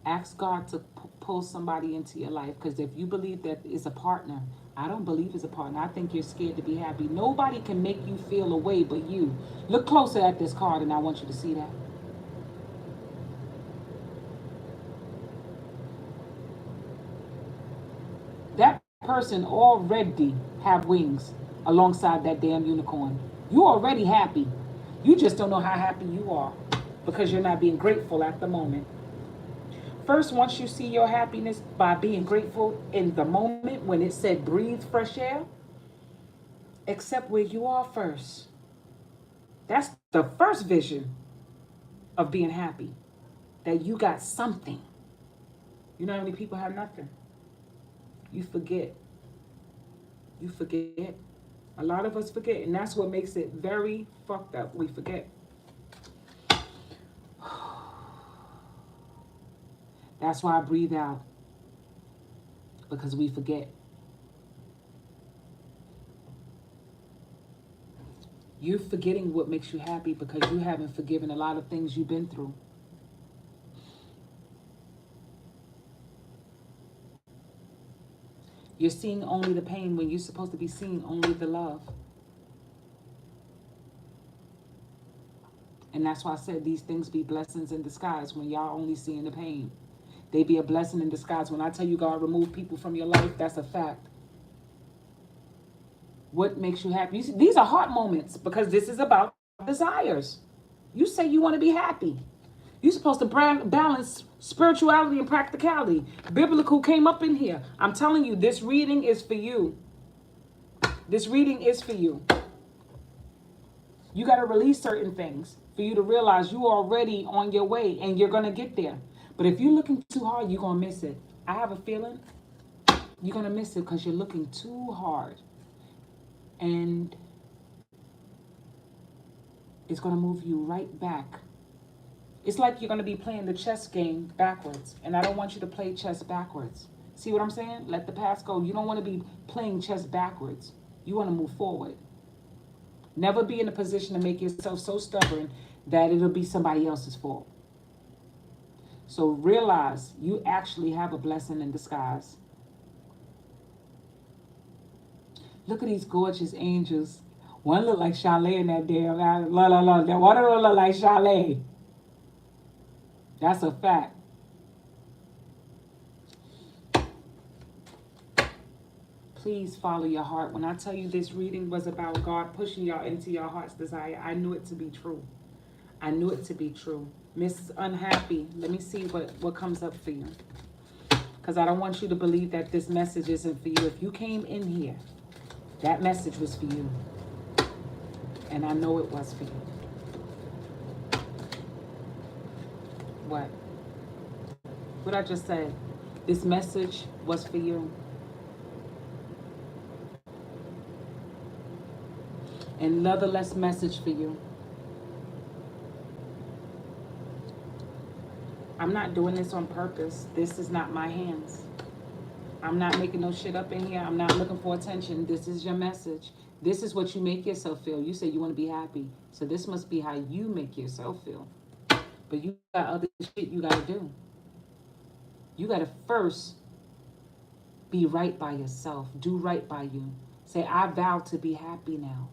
Ask God to pull somebody into your life, because if you believe that is a partner, I don't believe it's a partner. I think you're scared to be happy. Nobody can make you feel a way but you. Look closer at this card and I want you to see that. person already have wings alongside that damn unicorn. You already happy. You just don't know how happy you are because you're not being grateful at the moment. First, once you see your happiness by being grateful in the moment when it said breathe fresh air, accept where you are first. That's the first vision of being happy. That you got something. You know how many people have nothing? You forget. You forget. A lot of us forget, and that's what makes it very fucked up. We forget. That's why I breathe out, because we forget. You're forgetting what makes you happy because you haven't forgiven a lot of things you've been through. You're seeing only the pain when you're supposed to be seeing only the love. And that's why I said these things be blessings in disguise when y'all only seeing the pain. They be a blessing in disguise. When I tell you God remove people from your life, that's a fact. What makes you happy? You see, these are heart moments because this is about desires. You say you want to be happy. You're supposed to balance spirituality and practicality. Biblical came up in here. I'm telling you, this reading is for you. This reading is for you. You got to release certain things for you to realize you're already on your way and you're going to get there. But if you're looking too hard, you're going to miss it. I have a feeling you're going to miss it because you're looking too hard. And it's going to move you right back. It's like you're going to be playing the chess game backwards. And I don't want you to play chess backwards. See what I'm saying? Let the past go. You don't want to be playing chess backwards. You want to move forward. Never be in a position to make yourself so stubborn that it'll be somebody else's fault. So realize you actually have a blessing in disguise. Look at these gorgeous angels. One look like Chalet in that damn. That one look like Chalet. That's a fact. Please follow your heart. When I tell you this reading was about God pushing y'all into your heart's desire, I knew it to be true. I knew it to be true. Miss Unhappy, let me see what comes up for you. Because I don't want you to believe that this message isn't for you. If you came in here, that message was for you. And I know it was for you. What? What I just said. This message was for you. Another less message for you. I'm not doing this on purpose. This is not my hands. I'm not making no shit up in here. I'm not looking for attention. This is your message. This is what you make yourself feel. You say you want to be happy. So this must be how you make yourself feel. But you got other shit you got to do. You got to first be right by yourself. Do right by you. Say, I vow to be happy now.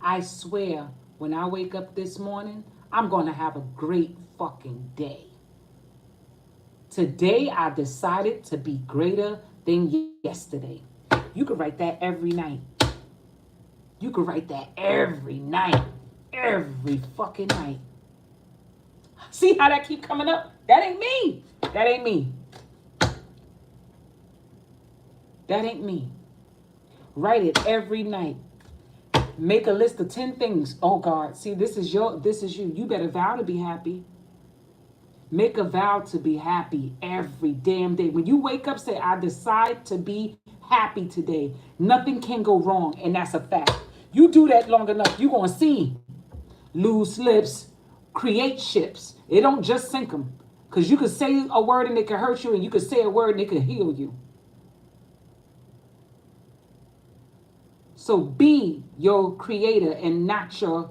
I swear, when I wake up this morning, I'm going to have a great fucking day. Today, I decided to be greater than yesterday. You could write that every night. You could write that every night. Every fucking night. See how that keep coming up? That ain't me. That ain't me. That ain't me. Write it every night. Make a list of 10 things. Oh God, see, this is you. You better vow to be happy. Make a vow to be happy every damn day. When you wake up, say, I decide to be happy today. Nothing can go wrong, and that's a fact. You do that long enough, you're going to see lose slips, create ships. It don't just sink them. Because you could say a word and it could hurt you, and you could say a word and it could heal you. So be your creator and not your,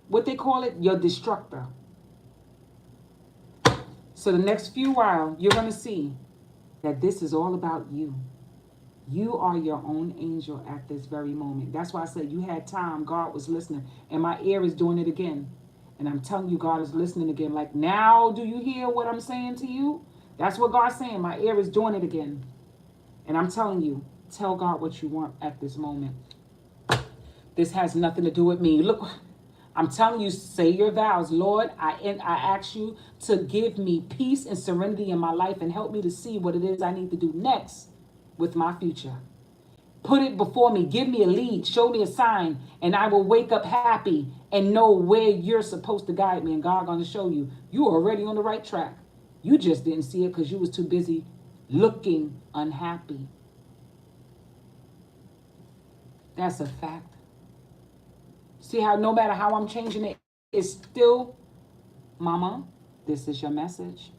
what they call it, your destructor. So the next few while, you're going to see that this is all about you. You are your own angel at this very moment. That's why I said you had time. God was listening. And my ear is doing it again. And I'm telling you, God is listening again. Like, now do you hear what I'm saying to you? That's what God's saying. My ear is doing it again. And I'm telling you, Tell God what you want at this moment. This has nothing to do with me. Look, I'm telling you, say your vows. Lord, I ask you to give me peace and serenity in my life and help me to see what it is I need to do next with my future. Put it before me. Give me a lead. Show me a sign. And I will wake up happy and know where you're supposed to guide me. And God going to show you. You're already on the right track. You just didn't see it because you was too busy looking unhappy. That's a fact. See how no matter how I'm changing it, it's still, Mama, this is your message.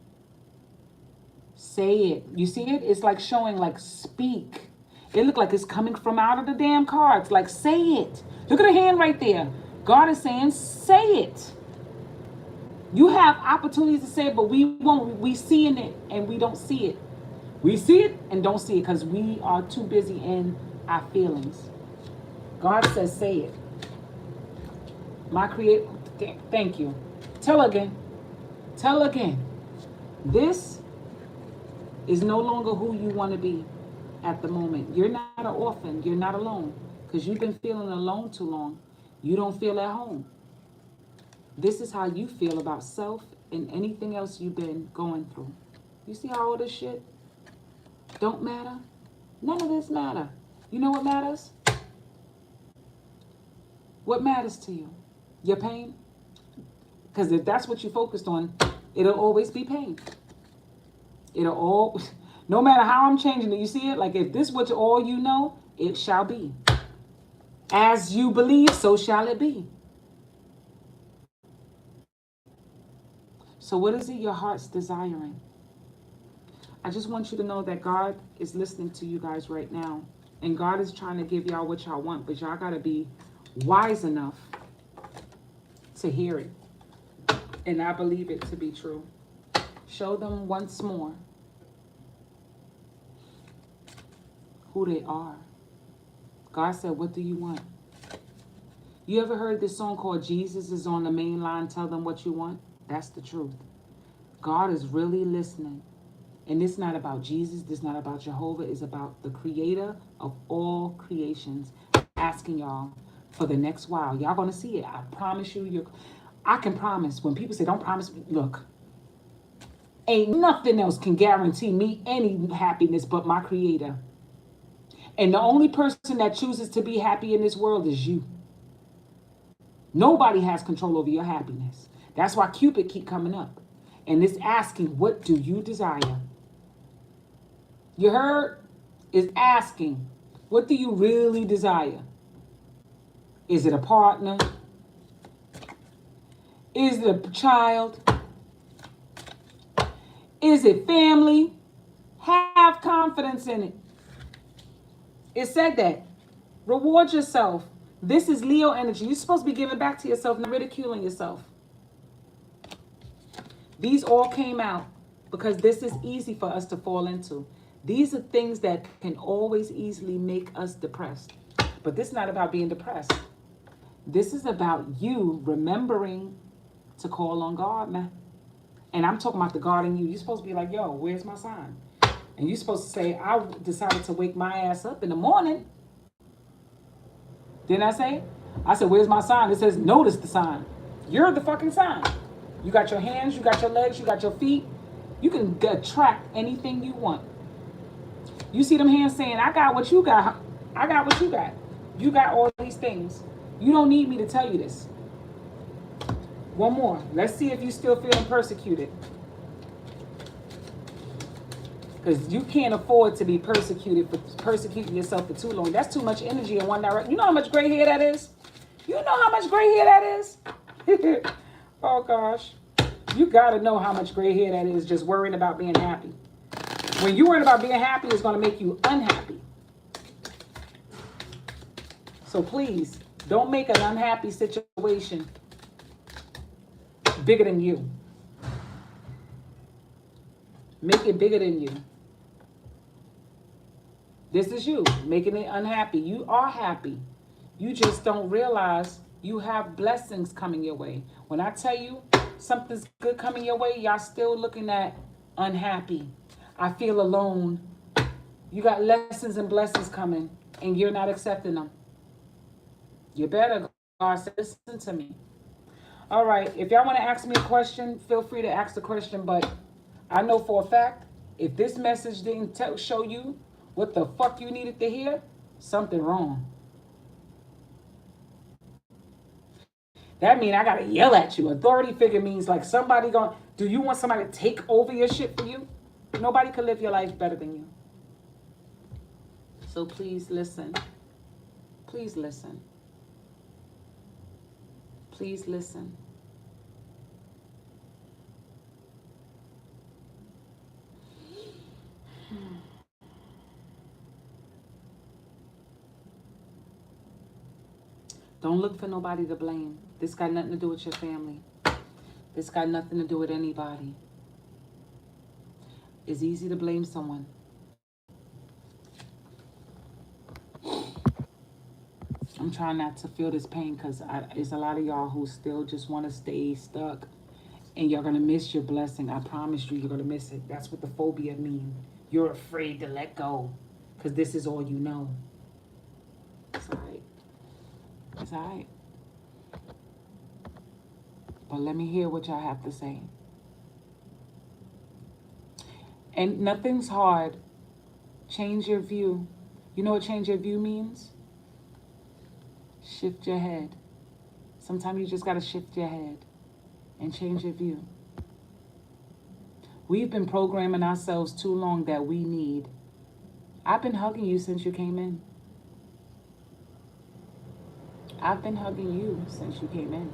Say it. You see it? It's like showing, like, speak. It looked like it's coming from out of the damn cards. Like, say it. Look at the hand right there. God is saying, say it. You have opportunities to say it, but we won't. We seeing it and we don't see it. We see it and don't see it because we are too busy in our feelings. God says, say it. My creator, thank you. Tell again. Tell again. This is no longer who you want to be at the moment. You're not an orphan. You're not alone because you've been feeling alone too long. You don't feel at home. This is how you feel about self and anything else you've been going through. You see how all this shit don't matter? None of this matter. You know what matters? What matters to you? Your pain? Because if that's what you focused on, it'll always be pain. It'll all, no matter how I'm changing it, you see it? Like if this was all you know, it shall be. As you believe, so shall it be. So what is it your heart's desiring? I just want you to know that God is listening to you guys right now. And God is trying to give y'all what y'all want, but y'all got to be wise enough to hear it. And I believe it to be true. Show them once more who they are. God said, what do you want? You ever heard this song called Jesus is on the Main Line, Tell Them What You Want? That's the truth. God is really listening. And it's not about Jesus. It's not about Jehovah. It's about the creator of all creations asking y'all for the next while. Y'all going to see it. I promise you. I can promise. When people say, don't promise me, look. Ain't nothing else can guarantee me any happiness but my creator. And the only person that chooses to be happy in this world is you. Nobody has control over your happiness. That's why Cupid keep coming up. And it's asking, what do you desire? You heard? It's asking, what do you really desire? Is it a partner? Is it a child? Is it family? Have confidence in it. It said that. Reward yourself. This is Leo energy. You're supposed to be giving back to yourself, not ridiculing yourself. These all came out because this is easy for us to fall into. These are things that can always easily make us depressed. But this is not about being depressed. This is about you remembering to call on God, man. And I'm talking about the God in you. You're supposed to be like, yo, where's my sign? And you're supposed to say, I decided to wake my ass up in the morning. Didn't I say? I said, where's my sign? It says, notice the sign. You're the fucking sign. You got your hands, you got your legs, you got your feet. You can attract anything you want. You see them hands saying, I got what you got. I got what you got. You got all these things. You don't need me to tell you this. One more. Let's see if you're still feeling persecuted. Because you can't afford to be persecuting yourself for too long. That's too much energy in one direction. You know how much gray hair that is? You know how much gray hair that is? Oh, gosh. You got to know how much gray hair that is just worrying about being happy. When you're worried about being happy, it's going to make you unhappy. So please, don't make an unhappy situation bigger than you. Make it bigger than you. This is you, making it unhappy. You are happy. You just don't realize you have blessings coming your way. When I tell you something's good coming your way, y'all still looking at unhappy. I feel alone. You got lessons and blessings coming, and you're not accepting them. You better. God said, listen to me. All right. If y'all want to ask me a question, feel free to ask the question. But I know for a fact, if this message didn't show you what the fuck you needed to hear, something wrong. That means I gotta yell at you. Authority figure means like somebody going. Do you want somebody to take over your shit for you? Nobody can live your life better than you. So please listen. Please listen. Please listen. Don't look for nobody to blame. This got nothing to do with your family. This got nothing to do with anybody. It's easy to blame someone. I'm trying not to feel this pain because it's a lot of y'all who still just want to stay stuck. And you're going to miss your blessing. I promise you, you're going to miss it. That's what the phobia means. You're afraid to let go because this is all you know. It's all right. It's all right. But let me hear what y'all have to say. And nothing's hard. Change your view. You know what change your view means? Shift your head. Sometimes you just got to shift your head and change your view. We've been programming ourselves too long that we need. I've been hugging you since you came in. I've been hugging you since you came in.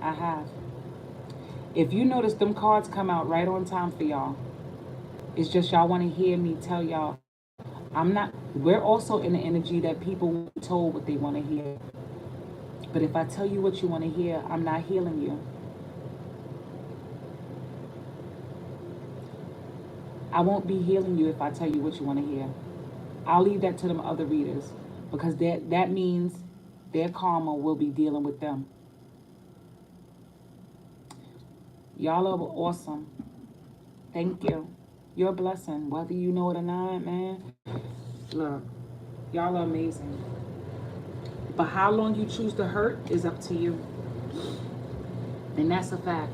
I have. If you notice, them cards come out right on time for y'all. It's just y'all want to hear me tell y'all, I'm not, we're also in the energy that people will be told what they want to hear. But if I tell you what you want to hear, I'm not healing you. I won't be healing you if I tell you what you want to hear. I'll leave that to them other readers because that means their karma will be dealing with them. Y'all are awesome. Thank you. You're a blessing, whether you know it or not, man. Look, y'all are amazing. But how long you choose to hurt is up to you. And that's a fact.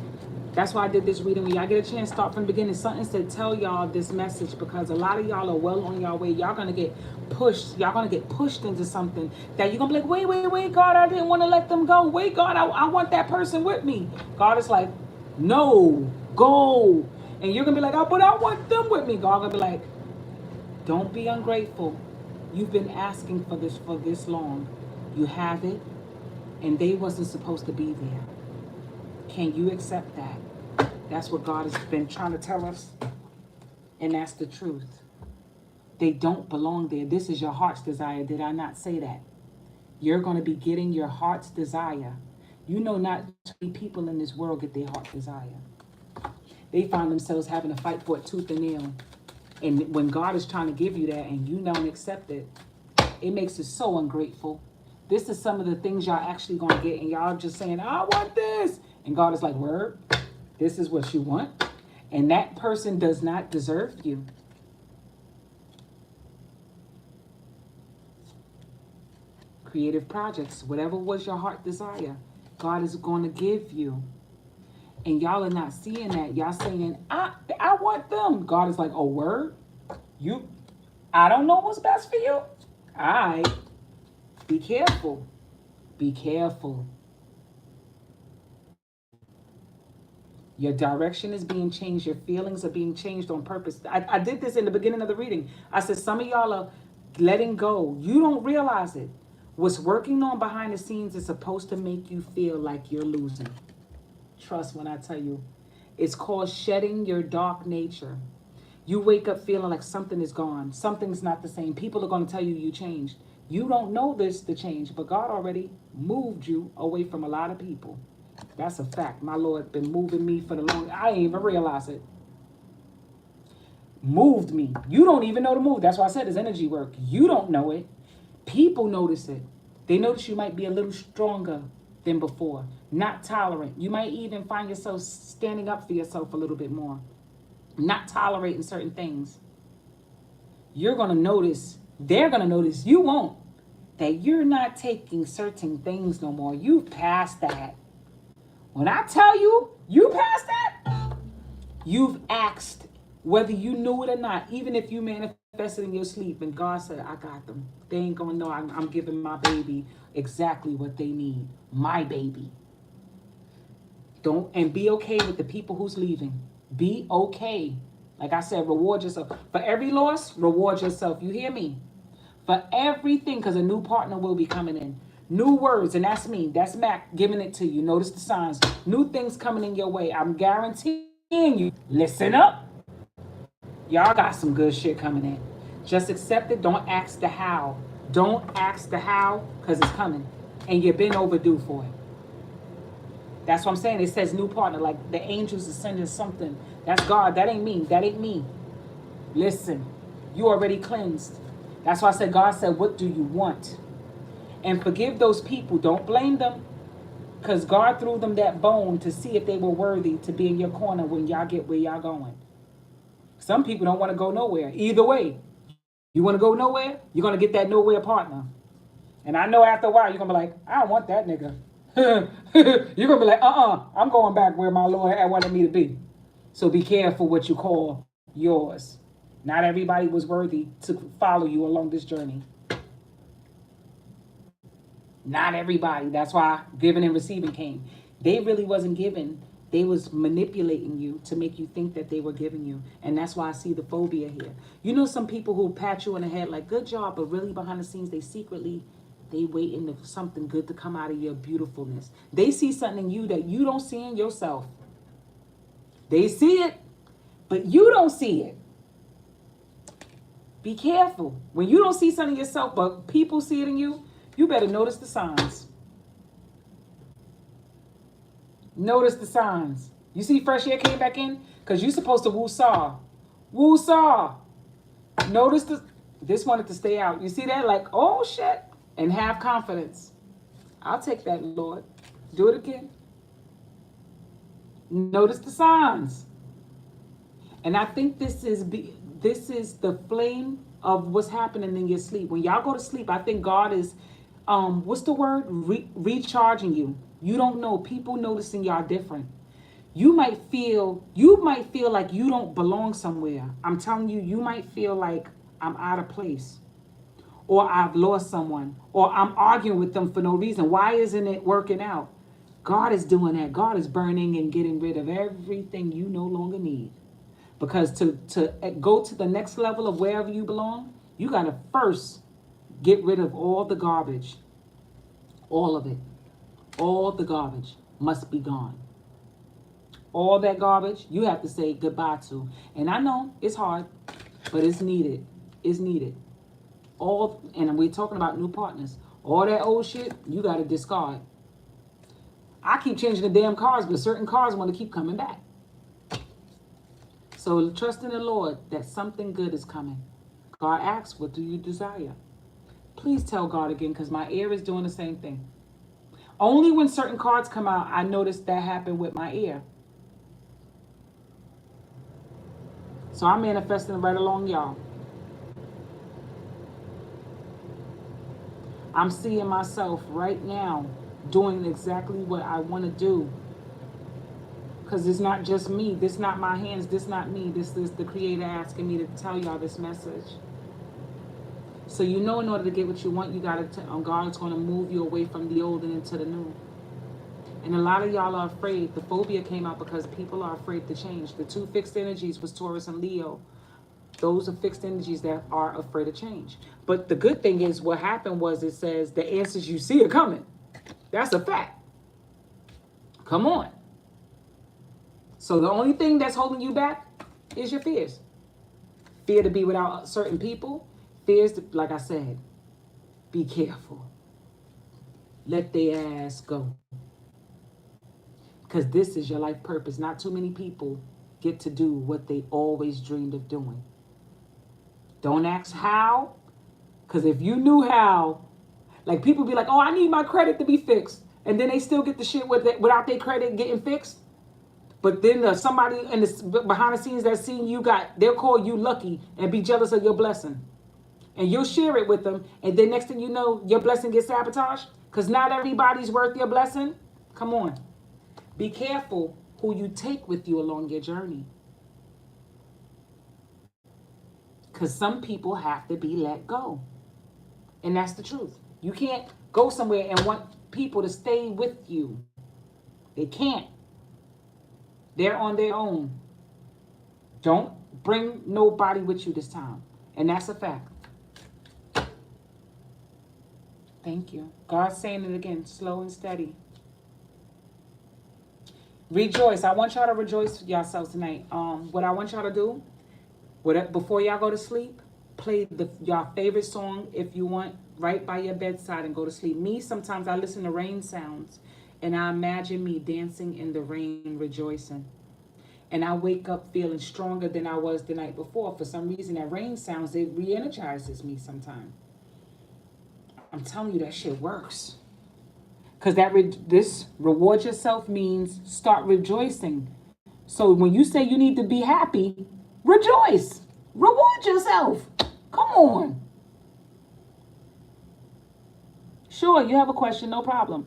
That's why I did this reading. When y'all get a chance, start from the beginning. Something said, tell y'all this message because a lot of y'all are well on your way. Y'all gonna get pushed. Y'all gonna get pushed into something that you're gonna be like, wait, God, I didn't want to let them go. Wait, God, I want that person with me. God is like, no, go. And you're gonna be like, oh, but I want them with me. God gonna be like, don't be ungrateful. You've been asking for this long. You have it, and they wasn't supposed to be there. Can you accept that? That's what God has been trying to tell us. And that's the truth. They don't belong there. This is your heart's desire. Did I not say that? You're going to be getting your heart's desire. You know, not too many people in this world get their heart desire. They find themselves having to fight for it tooth and nail. And when God is trying to give you that and you don't accept it, it makes it so ungrateful. This is some of the things y'all actually going to get. And y'all just saying, I want this. And God is like, word, this is what you want. And that person does not deserve you. Creative projects, whatever was your heart desire, God is going to give you. And y'all are not seeing that. Y'all saying, I want them. God is like, oh, word? I don't know what's best for you. All right. Be careful. Be careful. Your direction is being changed. Your feelings are being changed on purpose. I did this in the beginning of the reading. I said, some of y'all are letting go. You don't realize it. What's working on behind the scenes is supposed to make you feel like you're losing. Trust when I tell you. It's called shedding your dark nature. You wake up feeling like something is gone. Something's not the same. People are going to tell you you changed. You don't know this to change, but God already moved you away from a lot of people. That's a fact. My Lord been moving me for the long. I didn't even realize it. Moved me. You don't even know the move. That's why I said it's energy work. You don't know it. People notice it. They notice you might be a little stronger than before. Not tolerant. You might even find yourself standing up for yourself a little bit more. Not tolerating certain things. you're going to notice, they're going to notice, you won't, that you're not taking certain things no more. You've passed that. When I tell you, you passed that, you've asked whether you knew it or not, even if you manifested in your sleep and God said, I got them. They ain't going to know I'm giving my baby exactly what they need. My baby. Don't, and be okay with the people who's leaving. Be okay. Like I said, reward yourself. For every loss, reward yourself. You hear me? For everything, because a new partner will be coming in. New words, and that's me. That's Mac giving it to you. Notice the signs. New things coming in your way. I'm guaranteeing you. Listen up. Y'all got some good shit coming in. Just accept it. Don't ask the how. Don't ask the how, because it's coming. And you've been overdue for it. That's what I'm saying. It says new partner, like the angels are sending something. That's God. That ain't me. That ain't me. Listen, you already cleansed. That's why I said, God said, what do you want? And forgive those people. Don't blame them. Because God threw them that bone to see if they were worthy to be in your corner when y'all get where y'all going. Some people don't want to go nowhere. Either way, you want to go nowhere, you're going to get that nowhere partner. And I know after a while, you're going to be like, I don't want that nigga. You're going to be like, I'm going back where my Lord had wanted me to be. So be careful what you call yours. Not everybody was worthy to follow you along this journey. Not everybody. That's why giving and receiving came. They really wasn't giving. They was manipulating you to make you think that they were giving you. And that's why I see the phobia here. You know some people who pat you on the head like, good job, but really behind the scenes, they waiting for something good to come out of your beautifulness. They see something in you that you don't see in yourself. They see it, but you don't see it. Be careful. When you don't see something in yourself, but people see it in you, you better notice the signs. Notice the signs. You see fresh air came back in? Because you're supposed to woo-saw. Woo-saw. Notice this wanted to stay out. You see that? Like, oh, shit. And have confidence. I'll take that, Lord. Do it again. Notice the signs. And I think this is the flame of what's happening in your sleep. When y'all go to sleep, I think God is, what's the word? Recharging you. You don't know. People noticing y'all different. You might feel like you don't belong somewhere. I'm telling you, you might feel like I'm out of place. Or I've lost someone. Or I'm arguing with them for no reason. Why isn't it working out? God is doing that. God is burning and getting rid of everything you no longer need. Because to go to the next level of wherever you belong, you got to first get rid of all the garbage. All of it. All the garbage must be gone. All that garbage you have to say goodbye to. And I know it's hard, but it's needed. It's needed. And we're talking about new partners. All that old shit, you got to discard. I keep changing the damn cars, but certain cars want to keep coming back. So trust in the Lord that something good is coming. God asks, what do you desire? Please tell God again, because my ear is doing the same thing. Only when certain cards come out, I noticed that happened with my ear. So I'm manifesting right along y'all. I'm seeing myself right now doing exactly what I want to do. Because it's not just me. This is not my hands. This is not me. This is the Creator asking me to tell y'all this message. So you know, in order to get what you want, you got to. God's going to move you away from the old and into the new. And a lot of y'all are afraid. The phobia came out because people are afraid to change. The two fixed energies was Taurus and Leo. Those are fixed energies that are afraid of change. But the good thing is, what happened was, it says the answers you see are coming. That's a fact. Come on. So the only thing that's holding you back is your fears. Fear to be without certain people. Fears to, like I said, be careful. Let their ass go. Because this is your life purpose. Not too many people get to do what they always dreamed of doing. Don't ask how. Because if you knew how, like people be like, oh, I need my credit to be fixed. And then they still get the shit without their credit getting fixed. But then somebody in the behind the scenes that seen you got, they'll call you lucky and be jealous of your blessing. And you'll share it with them. And then next thing you know, your blessing gets sabotaged. Because not everybody's worth your blessing. Come on. Be careful who you take with you along your journey. Because some people have to be let go. And that's the truth. You can't go somewhere and want people to stay with you. They can't. They're on their own. Don't bring nobody with you this time. And that's a fact. Thank you. God's saying it again, slow and steady. Rejoice. I want y'all to rejoice yourselves tonight. What I want y'all to do, before y'all go to sleep, play y'all favorite song if you want, right by your bedside and go to sleep. Me, sometimes I listen to rain sounds and I imagine me dancing in the rain, rejoicing. And I wake up feeling stronger than I was the night before. For some reason, that rain sounds, it re-energizes me sometimes. I'm telling you, that shit works. Because this reward yourself means start rejoicing. So when you say you need to be happy, rejoice. Reward yourself. Come on. Sure, you have a question, no problem.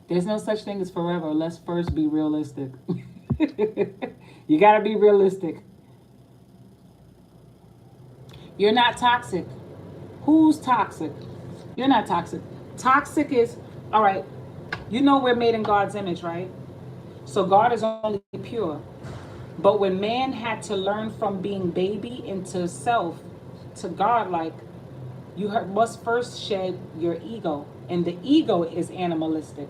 There's no such thing as forever. Let's first be realistic. You got to be realistic. You're not toxic. Who's toxic? You're not toxic. Toxic is, all right, you know we're made in God's image, right? So God is only pure. But when man had to learn from being baby into self to God, like, you must first shed your ego. And the ego is animalistic.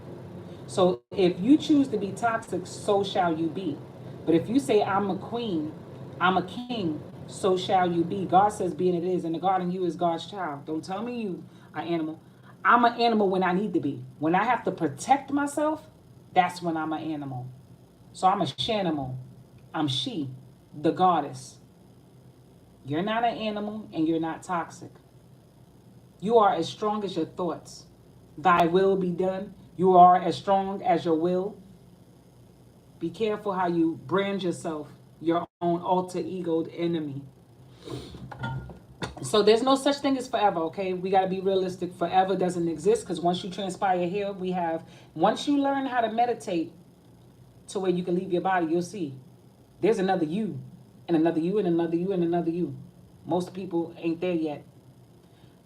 So if you choose to be toxic, so shall you be. But if you say, I'm a queen, I'm a king, so shall you be. God says, be and it is. And the God in you is God's child. Don't tell me you are animal. I'm an animal when I need to be. When I have to protect myself, that's when I'm an animal. So I'm a shanimal. I'm she, the goddess. You're not an animal and you're not toxic. You are as strong as your thoughts. Thy will be done. You are as strong as your will. Be careful how you brand yourself, your own alter egoed enemy. So there's no such thing as forever, okay? We got to be realistic. Forever doesn't exist because once you transpire here, once you learn how to meditate to where you can leave your body, you'll see there's another you and another you and another you and another you. Most people ain't there yet.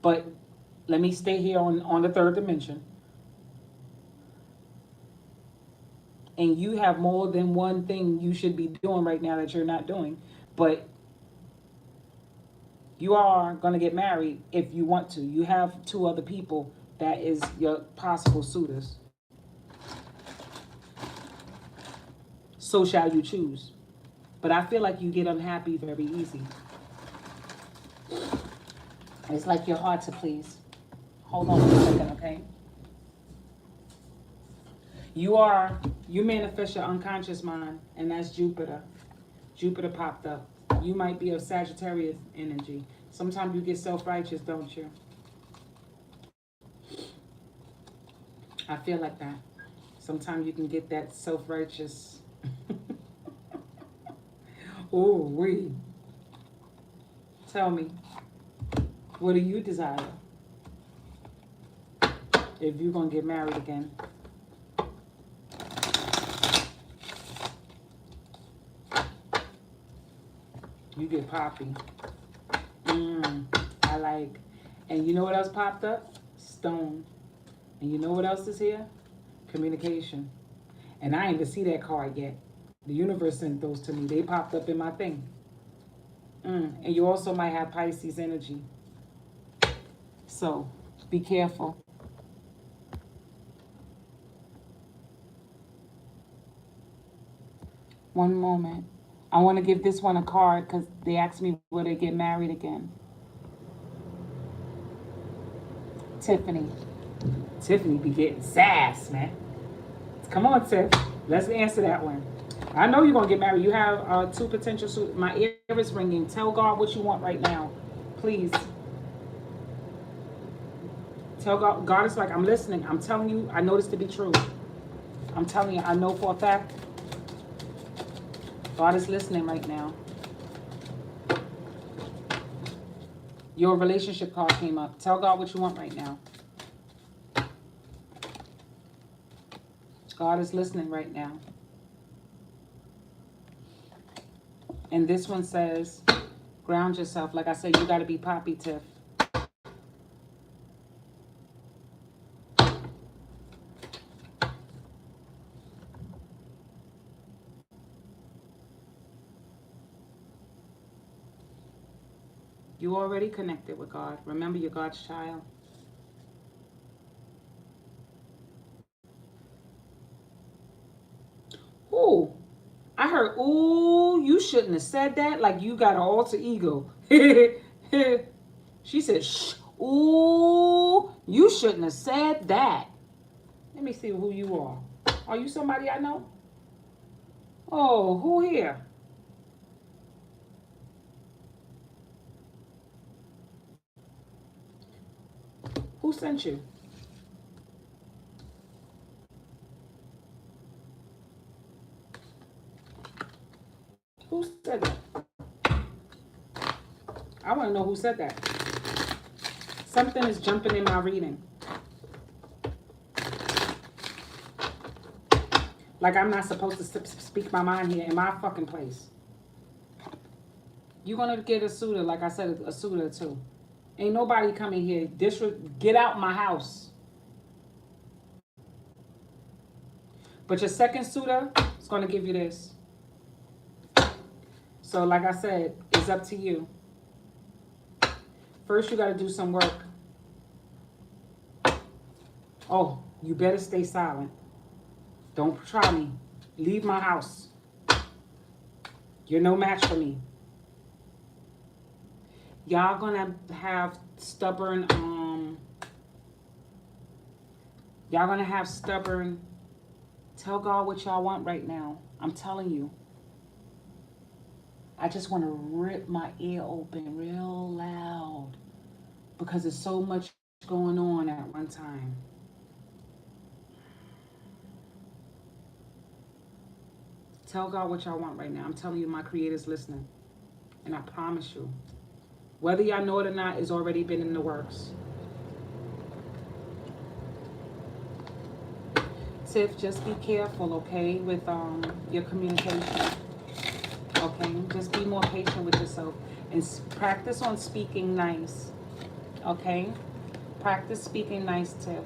But let me stay here on the third dimension. And you have more than one thing you should be doing right now that you're not doing. But you are going to get married if you want to. You have two other people that is your possible suitors. So shall you choose. But I feel like you get unhappy very easy. It's like you're hard to please. Hold on a second, okay? You manifest your unconscious mind, and that's Jupiter. Jupiter popped up. You might be of Sagittarius energy. Sometimes you get self-righteous, don't you? I feel like that. Sometimes you can get that self-righteous. Oh, we. Tell me, what do you desire? If you're going to get married again. You get poppy. I like. And you know what else popped up? Stone. And you know what else is here? Communication. And I ain't even see that card yet. The universe sent those to me. They popped up in my thing. And you also might have Pisces energy. So be careful. One moment. I want to give this one a card because they asked me will they get married again. Tiffany. Tiffany be getting sass, man. Come on, Tiff. Let's answer that one. I know you're gonna get married. You have two potential suitors. My ear is ringing. Tell God what you want right now, please. Tell God. God is like, I'm listening. I'm telling you. I know this to be true. I'm telling you. I know for a fact. God is listening right now. Your relationship card came up. Tell God what you want right now. God is listening right now. And this one says, ground yourself. Like I said, you got to be poppy, Tiff. You already connected with God. Remember, you're God's child. Ooh, I heard, ooh, you shouldn't have said that. Like you got an alter ego. She said, shh, ooh, you shouldn't have said that. Let me see who you are. Are you somebody I know? Oh, who here? Who sent you? Who said that? I want to know who said that. Something is jumping in my reading. Like I'm not supposed to speak my mind here in my fucking place. You're gonna get a suitor, like I said, a suitor too. Ain't nobody coming here. Get out my house. But your second suitor is gonna give you this. So like I said, it's up to you. First you gotta do some work. Oh, you better stay silent. Don't try me. Leave my house. You're no match for me. Y'all gonna have stubborn, y'all gonna have stubborn, tell God what y'all want right now. I'm telling you. I just want to rip my ear open real loud because there's so much going on at one time. Tell God what y'all want right now. I'm telling you, my creator's listening. And I promise you, whether y'all know it or not, it's already been in the works. Tiff, just be careful, okay, with your communication. Okay, just be more patient with yourself and practice on speaking nice. Okay, practice speaking nice, Tiff.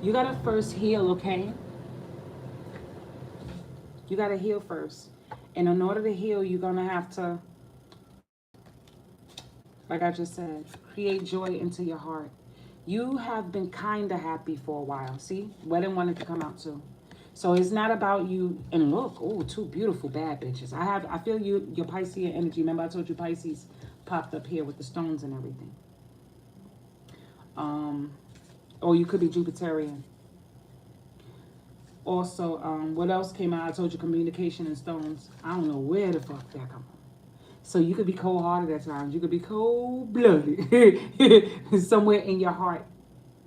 You gotta first heal, okay? You gotta heal first. And in order to heal, you're gonna have to, like I just said, create joy into your heart. You have been kind of happy for a while. See, wedding wanted to come out too. So it's not about you. And look, oh, two beautiful bad bitches. I feel your Piscean energy. Remember I told you Pisces popped up here with the stones and everything. Um, or you could be Jupiterian. Also, what else came out? I told you communication and stones. I don't know where the fuck that come from. So you could be cold-hearted at times. You could be cold-blooded somewhere in your heart,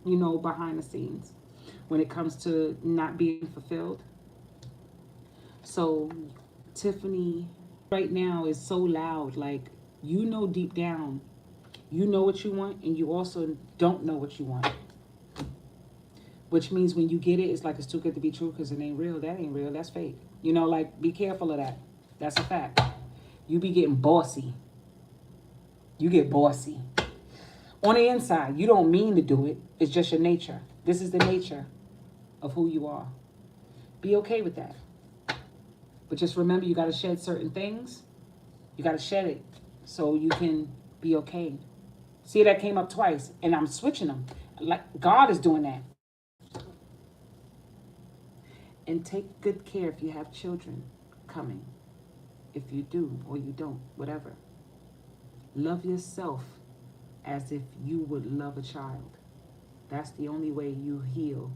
you know, behind the scenes when it comes to not being fulfilled. So Tiffany right now is so loud. Like, you know deep down, you know what you want and you also don't know what you want. Which means when you get it, it's like it's too good to be true because it ain't real. That ain't real. That's fake. You know, like, be careful of that. That's a fact. You be getting bossy. You get bossy. On the inside, you don't mean to do it. It's just your nature. This is the nature of who you are. Be okay with that. But just remember, you got to shed certain things. You got to shed it so you can be okay. See, that came up twice, and I'm switching them. Like, God is doing that. And take good care if you have children coming. If you do or you don't, whatever. Love yourself as if you would love a child. That's the only way you heal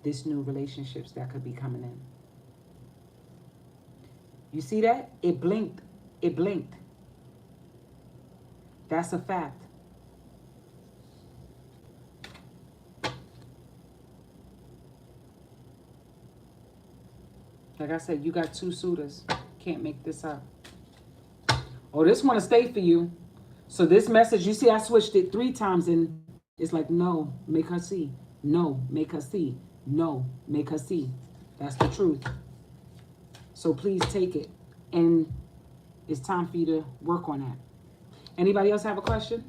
this new relationships that could be coming in. You see that? It blinked. It blinked. That's a fact. Like I said, you got two suitors. Can't make this up. Oh, this one to stay for you. So this message, you see, I switched it 3 times and it's like, no, make her see. No, make her see. No, make her see. That's the truth. So please take it. And it's time for you to work on that. Anybody else have a question?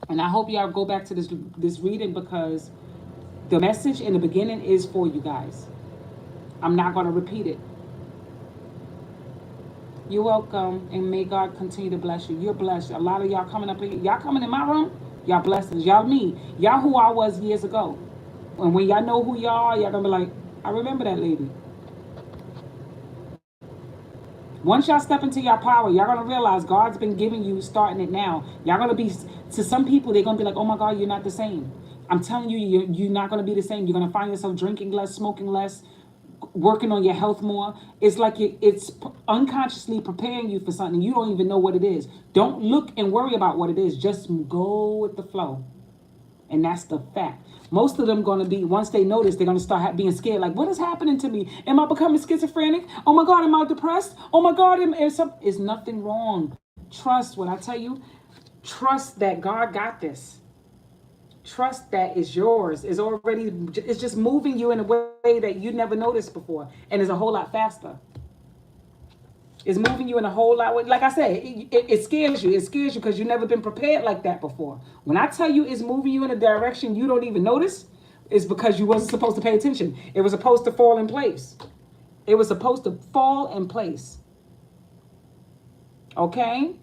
And I hope y'all go back to this reading because the message in the beginning is for you guys. I'm not going to repeat it. You're welcome, and may God continue to bless you. You're blessed. A lot of y'all coming up here. Y'all coming in my room. Y'all blessings. Y'all me. Y'all who I was years ago. And when y'all know who y'all are, y'all gonna be like, I remember that lady. Once y'all step into your power, y'all gonna realize God's been giving you, starting it now. Y'all gonna be, to some people, they're gonna be like, oh my God, you're not the same. I'm telling you, you're not gonna be the same. You're gonna find yourself drinking less, smoking less, working on your health more. It's like it's unconsciously preparing you for something. You don't even know what it is. Don't look and worry about what it is. Just go with the flow. And that's the fact. Most of them going to be, once they notice, they're going to start being scared. Like, what is happening to me? Am I becoming schizophrenic? Oh my God, am I depressed? Oh my God, is nothing wrong. Trust what I tell you. Trust that God got this. Trust that it's yours. It's just moving you in a way that you never noticed before. And it's a whole lot faster. It's moving you in a whole lot. Like I said, it scares you. It scares you because you've never been prepared like that before. When I tell you it's moving you in a direction you don't even notice, it's because you wasn't supposed to pay attention. It was supposed to fall in place. It was supposed to fall in place. Okay?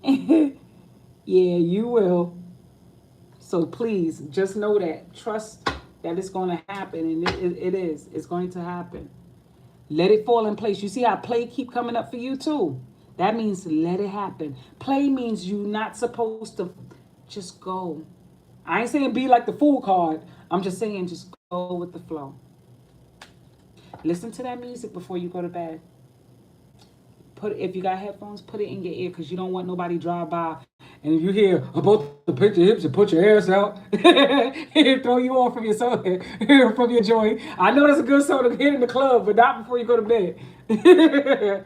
Yeah, you will. So please, just know that. Trust that it's going to happen. And it is. It's going to happen. Let it fall in place. You see how play keep coming up for you too? That means let it happen. Play means you not supposed to just go. I ain't saying be like the fool card. I'm just saying just go with the flow. Listen to that music before you go to bed. If you got headphones, put it in your ear because you don't want nobody drive by. And if you hear about to pick your hips and put your ass out, and throw you off from your soda, from your joint. I know that's a good song to hit in the club, but not before you go to bed.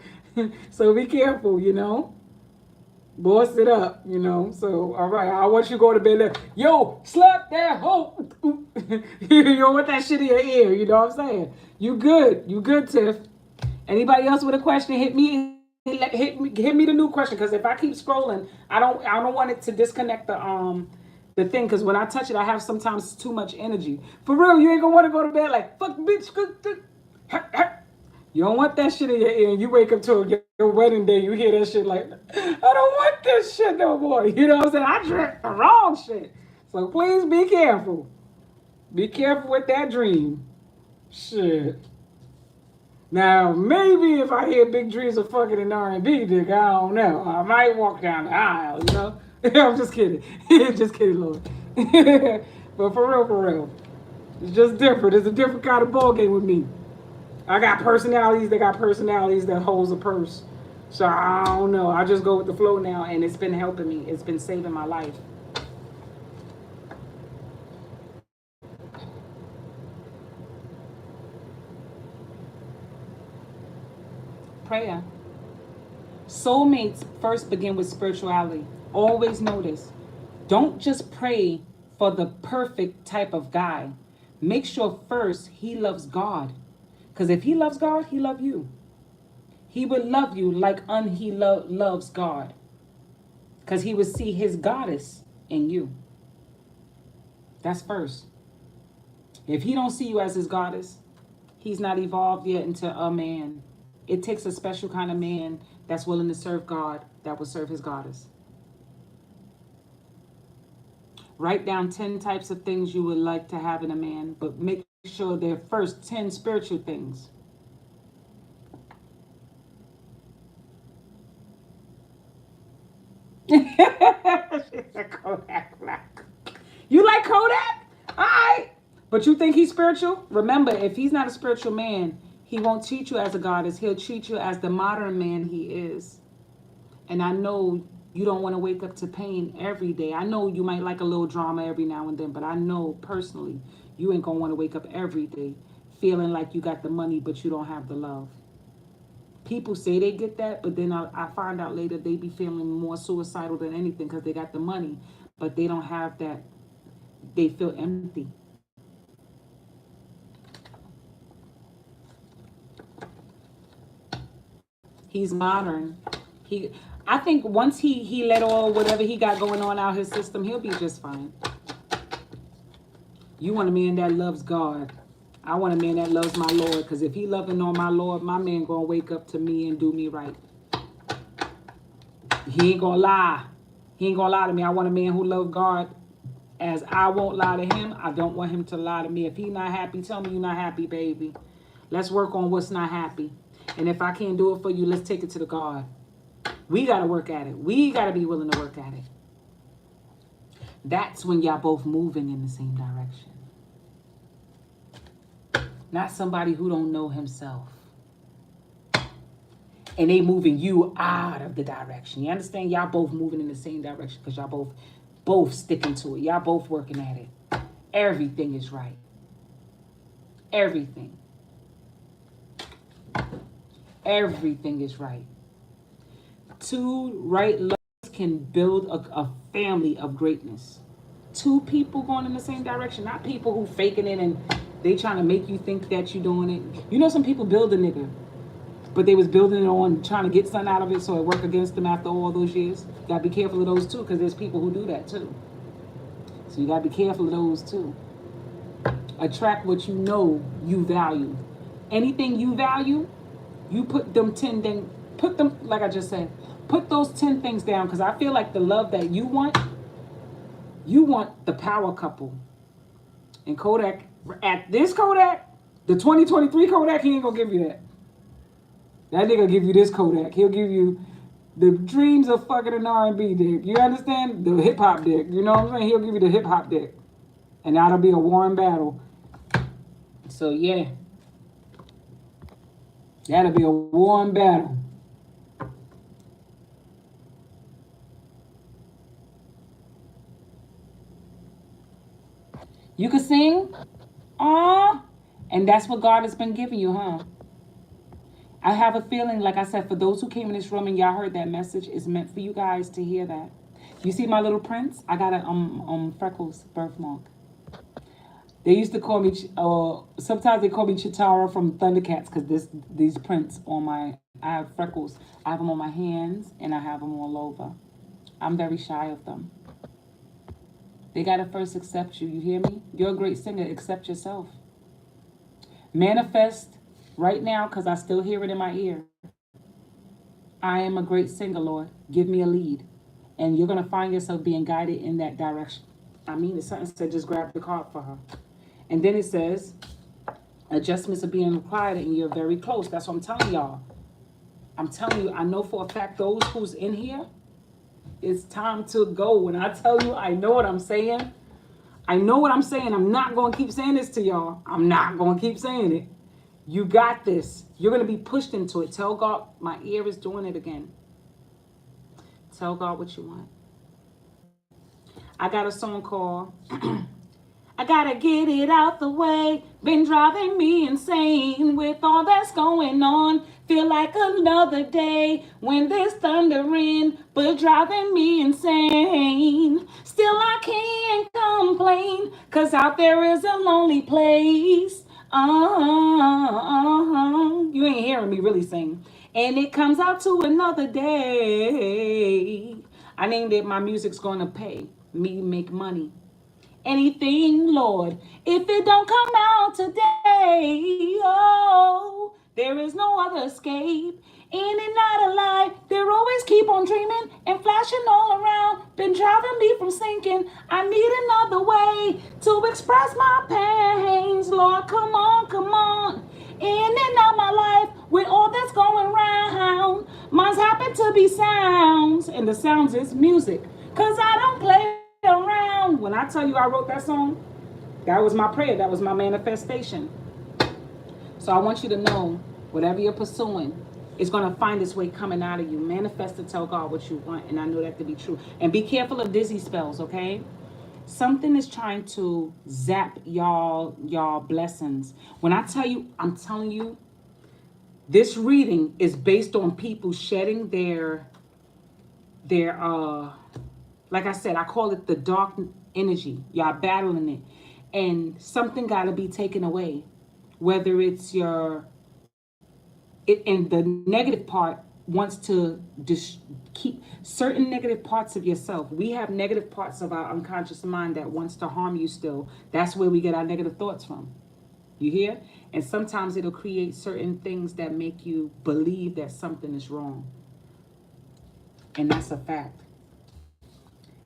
So be careful, Boss it up, So, all right, I want you to go to bed. Yo, slap that hoe. You don't want that shit in your ear, you know what I'm saying? You good. You good, Tiff. Anybody else with a question, hit me the new question because if I keep scrolling, I don't want it to disconnect the thing because when I touch it, I have sometimes too much energy. For real, you ain't gonna want to go to bed like fuck bitch. You don't want that shit in your ear. And you wake up to your wedding day, you hear that shit like I don't want this shit no more. You know what I'm saying? I drank the wrong shit. So please be careful. Be careful with that dream. Shit. Now, maybe if I hear big dreams of fucking an R&B dick, I don't know. I might walk down the aisle. I'm just kidding. Just kidding, Lord. But for real. It's just different. It's a different kind of ball game with me. I got personalities that holds a purse. So I don't know. I just go with the flow now, and it's been helping me. It's been saving my life. Prayer. Soulmates first begin with spirituality. Always know this. Don't just pray for the perfect type of guy. Make sure first he loves God. Because if he loves God, he loves you. He would love you like he loves God. Because he would see his goddess in you. That's first. If he don't see you as his goddess, he's not evolved yet into a man. It takes a special kind of man that's willing to serve God that will serve his goddess. Write down 10 types of things you would like to have in a man, but make sure they're first 10 spiritual things. Kodak Black. You like Kodak? All right. But you think he's spiritual? Remember, if he's not a spiritual man, he won't treat you as a goddess. He'll treat you as the modern man he is. And I know you don't want to wake up to pain every day. I know you might like a little drama every now and then, but I know personally you ain't going to want to wake up every day feeling like you got the money, but you don't have the love. People say they get that, but then I find out later they be feeling more suicidal than anything because they got the money, but they don't have that. They feel empty. He's modern. He, I think once he let all whatever he got going on out his system, he'll be just fine. You want a man that loves God. I want a man that loves my Lord, because if he loving on my Lord, my man gonna wake up to me and do me right. He ain't gonna lie. He ain't gonna lie to me. I want a man who loves God as I won't lie to him. I don't want him to lie to me. If he not happy, tell me you're not happy, baby. Let's work on what's not happy. And if I can't do it for you, let's take it to the God. We got to work at it. We got to be willing to work at it. That's when y'all both moving in the same direction. Not somebody who don't know himself. And they moving you out of the direction. You understand? Y'all both moving in the same direction because y'all both sticking to it. Y'all both working at it. Everything is right. Everything. Everything is right. Two right lovers can build a family of greatness. Two people going in the same direction, not people who faking it and they trying to make you think that you doing it. You know, some people build a nigga, but they was building it on trying to get something out of it so it work against them after all those years. You gotta be careful of those too, because there's people who do that too. So you gotta be careful of those too. Attract what you know you value. Anything you value, you put them 10 things, put them, like I just said, put those 10 things down, because I feel like the love that you want the power couple. And Kodak, at this Kodak, the 2023 Kodak, he ain't gonna give you that. That nigga give you this Kodak. He'll give you the dreams of fucking an R&B dick. You understand? The hip hop dick. You know what I'm saying? He'll give you the hip hop dick. And that'll be a warm battle. So yeah. That'll be a warm battle. You can sing? Aww. And that's what God has been giving you, huh? I have a feeling, like I said, for those who came in this room and y'all heard that message, it's meant for you guys to hear that. You see my little prince? I got a freckles birthmark. They used to call me, sometimes they call me Chitara from Thundercats, because these prints on I have freckles. I have them on my hands and I have them all over. I'm very shy of them. They got to first accept you. You hear me? You're a great singer. Accept yourself. Manifest right now, because I still hear it in my ear. I am a great singer, Lord. Give me a lead. And you're going to find yourself being guided in that direction. I mean, it's something said just grab the card for her. And then it says, adjustments are being required and you're very close. That's what I'm telling y'all. I'm telling you, I know for a fact those who's in here, it's time to go. When I tell you, I know what I'm saying. I know what I'm saying. I'm not going to keep saying this to y'all. I'm not going to keep saying it. You got this. You're going to be pushed into it. Tell God, my ear is doing it again. Tell God what you want. I got a song called I Gotta Get It Out the Way. Been driving me insane with all that's going on. Feel like another day when there's thunder in, but driving me insane. Still I can't complain, cause out there is a lonely place. You ain't hearing me really sing. And it comes out to another day. I named it My Music's Gonna Pay Me Make Money. Anything, Lord, if it don't come out today, oh, there is no other escape. In and out of life, they're always keep on dreaming and flashing all around. Been driving me from sinking. I need another way to express my pains. Lord, come on, come on. In and out my life with all that's going round. Mine's happen to be sounds, and the sounds is music. Cause I don't play around. When I tell you I wrote that song, that was my prayer. That was my manifestation. So I want you to know, whatever you're pursuing, it's going to find its way coming out of you. Manifest to tell God what you want. And I know that to be true. And be careful of dizzy spells, okay? Something is trying to zap y'all blessings. When I tell you, I'm telling you, this reading is based on people shedding their like I said, I call it the dark energy. Y'all battling it. And something got to be taken away. Whether it's and the negative part wants to keep certain negative parts of yourself. We have negative parts of our unconscious mind that wants to harm you still. That's where we get our negative thoughts from. You hear? And sometimes it'll create certain things that make you believe that something is wrong. And that's a fact.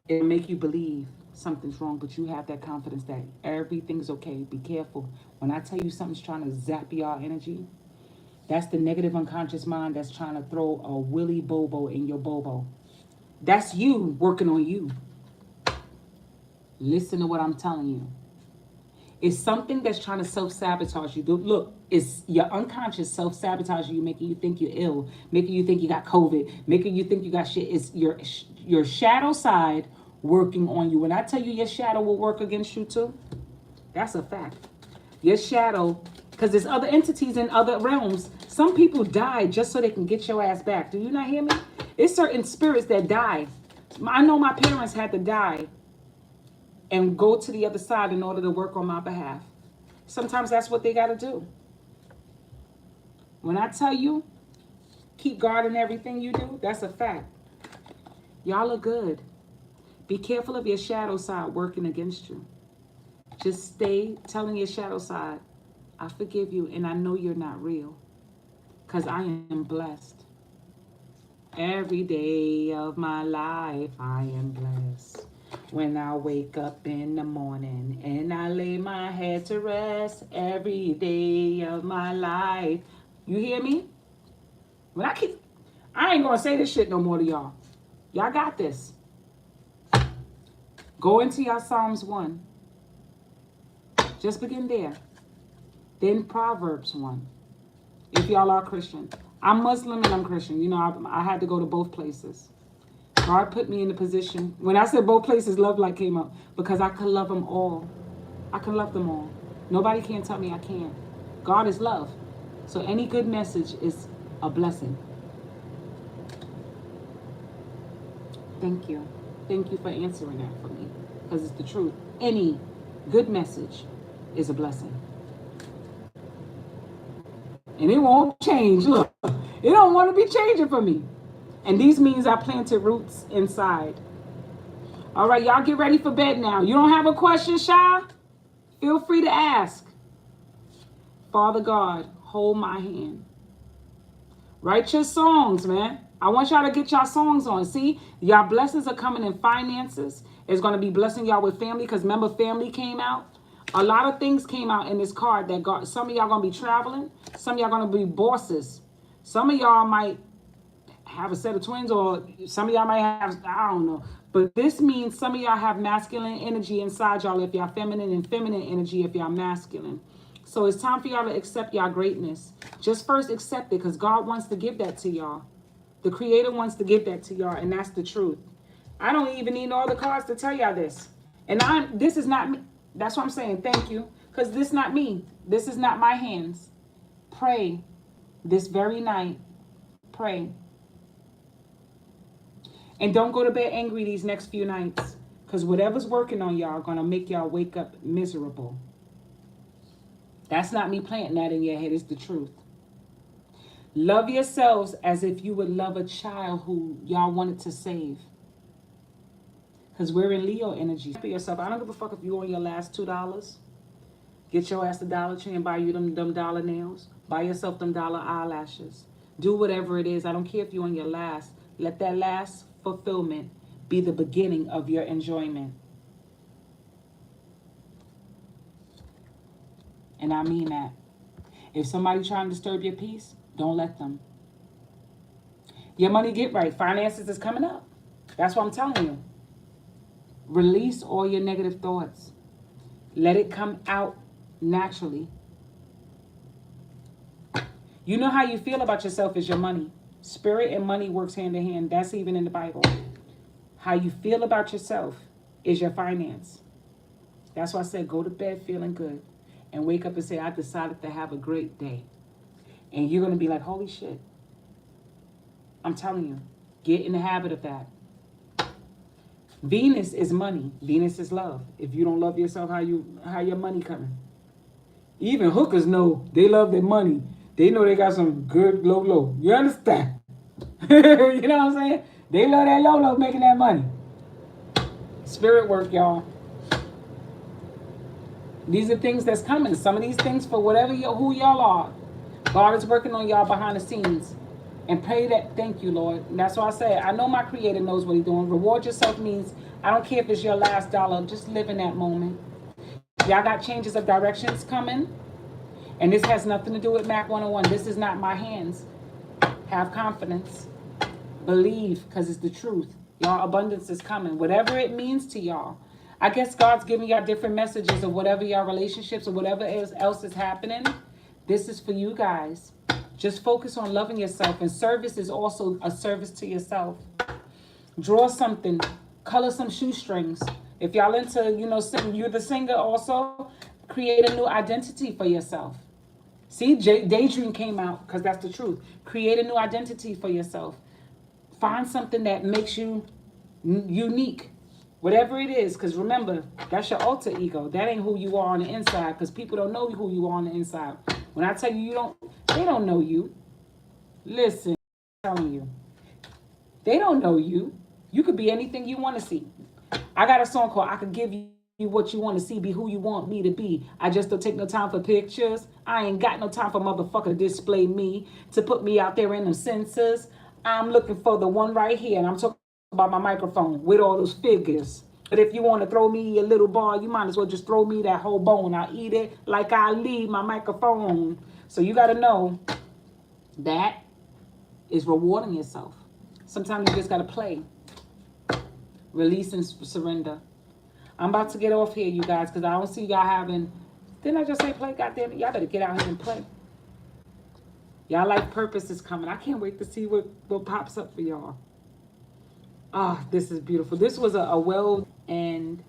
It'll make you believe something's wrong, but you have that confidence that everything's okay. Be careful. When I tell you something's trying to zap your energy, that's the negative unconscious mind that's trying to throw a willy bobo in your bobo. That's you working on you. Listen to what I'm telling you. It's something that's trying to self-sabotage you. Look, it's your unconscious self-sabotaging you, making you think you're ill, making you think you got COVID, making you think you got shit. It's your shadow side working on you. When I tell you your shadow will work against you too, that's a fact. Your shadow, because there's other entities in other realms. Some people die just so they can get your ass back. Do you not hear me? It's certain spirits that die. I know my parents had to die and go to the other side in order to work on my behalf. Sometimes that's what they got to do. When I tell you, keep guarding everything you do, that's a fact. Y'all are good. Be careful of your shadow side working against you. Just stay telling your shadow side, I forgive you and I know you're not real. Because I am blessed. Every day of my life I am blessed. When I wake up in the morning and I lay my head to rest, every day of my life. You hear me? When I ain't gonna say this shit no more to y'all. Y'all got this. Go into your Psalms 1. Just begin there. Then Proverbs 1. If y'all are Christian. I'm Muslim and I'm Christian. You know, I had to go to both places. God put me in the position. When I said both places, love light came up. Because I could love them all. I can love them all. Nobody can tell me I can't. God is love. So any good message is a blessing. Thank you. Thank you for answering that for me. Because it's the truth. Any good message is a blessing. And it won't change. Look, it don't want to be changing for me. And these means I planted roots inside. All right, y'all get ready for bed now. You don't have a question, Sha? Feel free to ask. Father God, hold my hand. Write your songs, man. I want y'all to get y'all songs on. See, y'all blessings are coming in finances. It's going to be blessing y'all with family because remember family came out. A lot of things came out in this card that got some of y'all going to be traveling. Some of y'all going to be bosses. Some of y'all might have a set of twins or some of y'all might have, I don't know. But this means some of y'all have masculine energy inside y'all if y'all feminine and feminine energy if y'all masculine. So it's time for y'all to accept y'all greatness. Just first accept it because God wants to give that to y'all. The Creator wants to give that to y'all, and that's the truth. I don't even need all the cards to tell y'all this. And this is not me. That's what I'm saying. Thank you. Because this is not me. This is not my hands. Pray this very night. Pray. And don't go to bed angry these next few nights. Because whatever's working on y'all going to make y'all wake up miserable. That's not me planting that in your head. It's the truth. Love yourselves as if you would love a child who y'all wanted to save. Because we're in Leo energy. For yourself, I don't give a fuck if you on your last $2. Get your ass to Dollar Tree and buy you them dollar nails. Buy yourself them dollar eyelashes. Do whatever it is. I don't care if you're on your last. Let that last fulfillment be the beginning of your enjoyment. And I mean that. If somebody trying to disturb your peace, don't let them. Your money get right. Finances is coming up. That's what I'm telling you. Release all your negative thoughts. Let it come out naturally. You know how you feel about yourself is your money. Spirit and money works hand in hand. That's even in the Bible. How you feel about yourself is your finance. That's why I said go to bed feeling good and wake up and say, I decided to have a great day. And you're going to be like, holy shit. I'm telling you, get in the habit of that. Venus is money. Venus is love. If you don't love yourself, how your money coming? Even hookers know they love their money. They know they got some good low. You understand? You know what I'm saying? They love that low making that money. Spirit work, y'all. These are things that's coming. Some of these things for whatever who y'all are. God is working on y'all behind the scenes. And pray that, thank you, Lord. And that's why I say, I know my Creator knows what He's doing. Reward yourself means, I don't care if it's your last dollar, just live in that moment. Y'all got changes of directions coming. And this has nothing to do with Mac 101. This is not my hands. Have confidence. Believe, because it's the truth. Y'all, abundance is coming. Whatever it means to y'all. I guess God's giving y'all different messages of whatever y'all relationships or whatever else is happening. This is for you guys. Just focus on loving yourself. And service is also a service to yourself. Draw something. Color some shoestrings. If y'all into, singing, you're the singer also, create a new identity for yourself. See, Daydream came out because that's the truth. Create a new identity for yourself. Find something that makes you unique. Whatever it is, because remember, that's your alter ego. That ain't who you are on the inside, because people don't know who you are on the inside. When I tell you they don't know you. Listen, I'm telling you. They don't know you. You could be anything you want to see. I got a song called I Could Give You What You Want to See, Be Who You Want Me to Be. I just don't take no time for pictures. I ain't got no time for motherfucker to display me, to put me out there in them sensors. I'm looking for the one right here, and I'm talking about my microphone with all those figures. But if you want to throw me a little ball, you might as well just throw me that whole bone. I'll eat it like I leave my microphone. So you got to know that is rewarding yourself. Sometimes you just got to play. Release and surrender. I'm about to get off here, you guys, because I don't see y'all having... Didn't I just say play? Goddamn it. Y'all better get out here and play. Y'all like purpose is coming. I can't wait to see what pops up for y'all. Ah, this is beautiful. This was a well... And...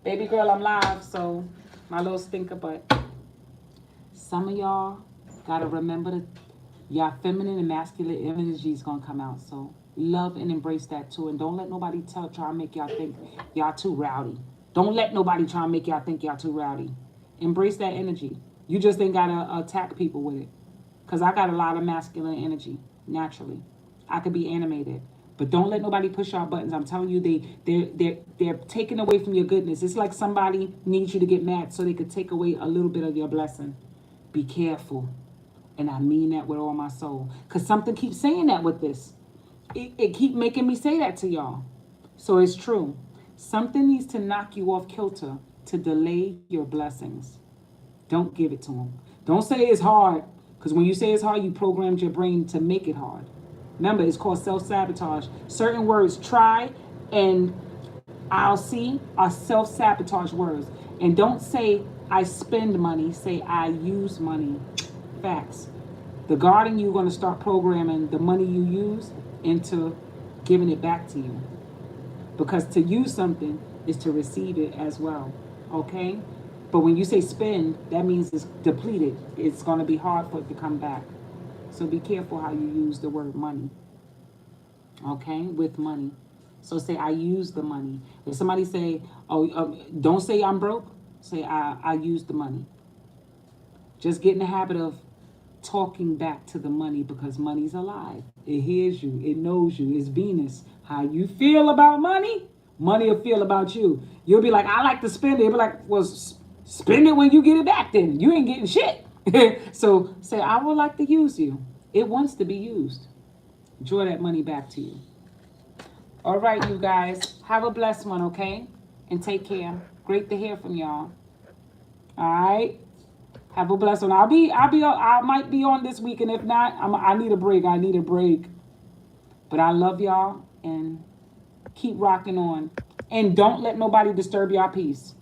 Baby girl, I'm live, so... My little stinker butt. Some of y'all got to remember that y'all feminine and masculine energy is going to come out, so... Love and embrace that too. And don't let nobody try and make y'all think y'all too rowdy. Don't let nobody try and make y'all think y'all too rowdy. Embrace that energy. You just ain't got to attack people with it. Because I got a lot of masculine energy, naturally. I could be animated. But don't let nobody push y'all buttons. I'm telling you, they're taking away from your goodness. It's like somebody needs you to get mad so they could take away a little bit of your blessing. Be careful. And I mean that with all my soul. Because something keeps saying that with this. It keep making me say that to y'all. So it's true. Something needs to knock you off kilter to delay your blessings. Don't give it to them. Don't say it's hard, because when you say it's hard, you programmed your brain to make it hard. Remember, it's called self-sabotage. Certain words, try and I'll see, are self-sabotage words. And don't say I spend money, say I use money. Facts. The God in you going to start programming the money you use into giving it back to you. Because to use something is to receive it as well. Okay? But when you say spend, that means it's depleted. It's going to be hard for it to come back. So be careful how you use the word money. Okay? With money. So say, I use the money. If somebody say, don't say I'm broke. Say, I use the money. Just get in the habit of talking back to the money, because money's alive. It hears you. It knows you. It's Venus. How you feel about money, money will feel about you. You'll be like, I like to spend it. It'll be like, well, spend it when you get it back then. You ain't getting shit. So say, I would like to use you. It wants to be used. Draw that money back to you. All right, you guys. Have a blessed one, okay? And take care. Great to hear from y'all. All right? Have a blessed one. I might be on this week, and if not, I need a break. But I love y'all, and Keep rocking on. And don't let nobody disturb your peace.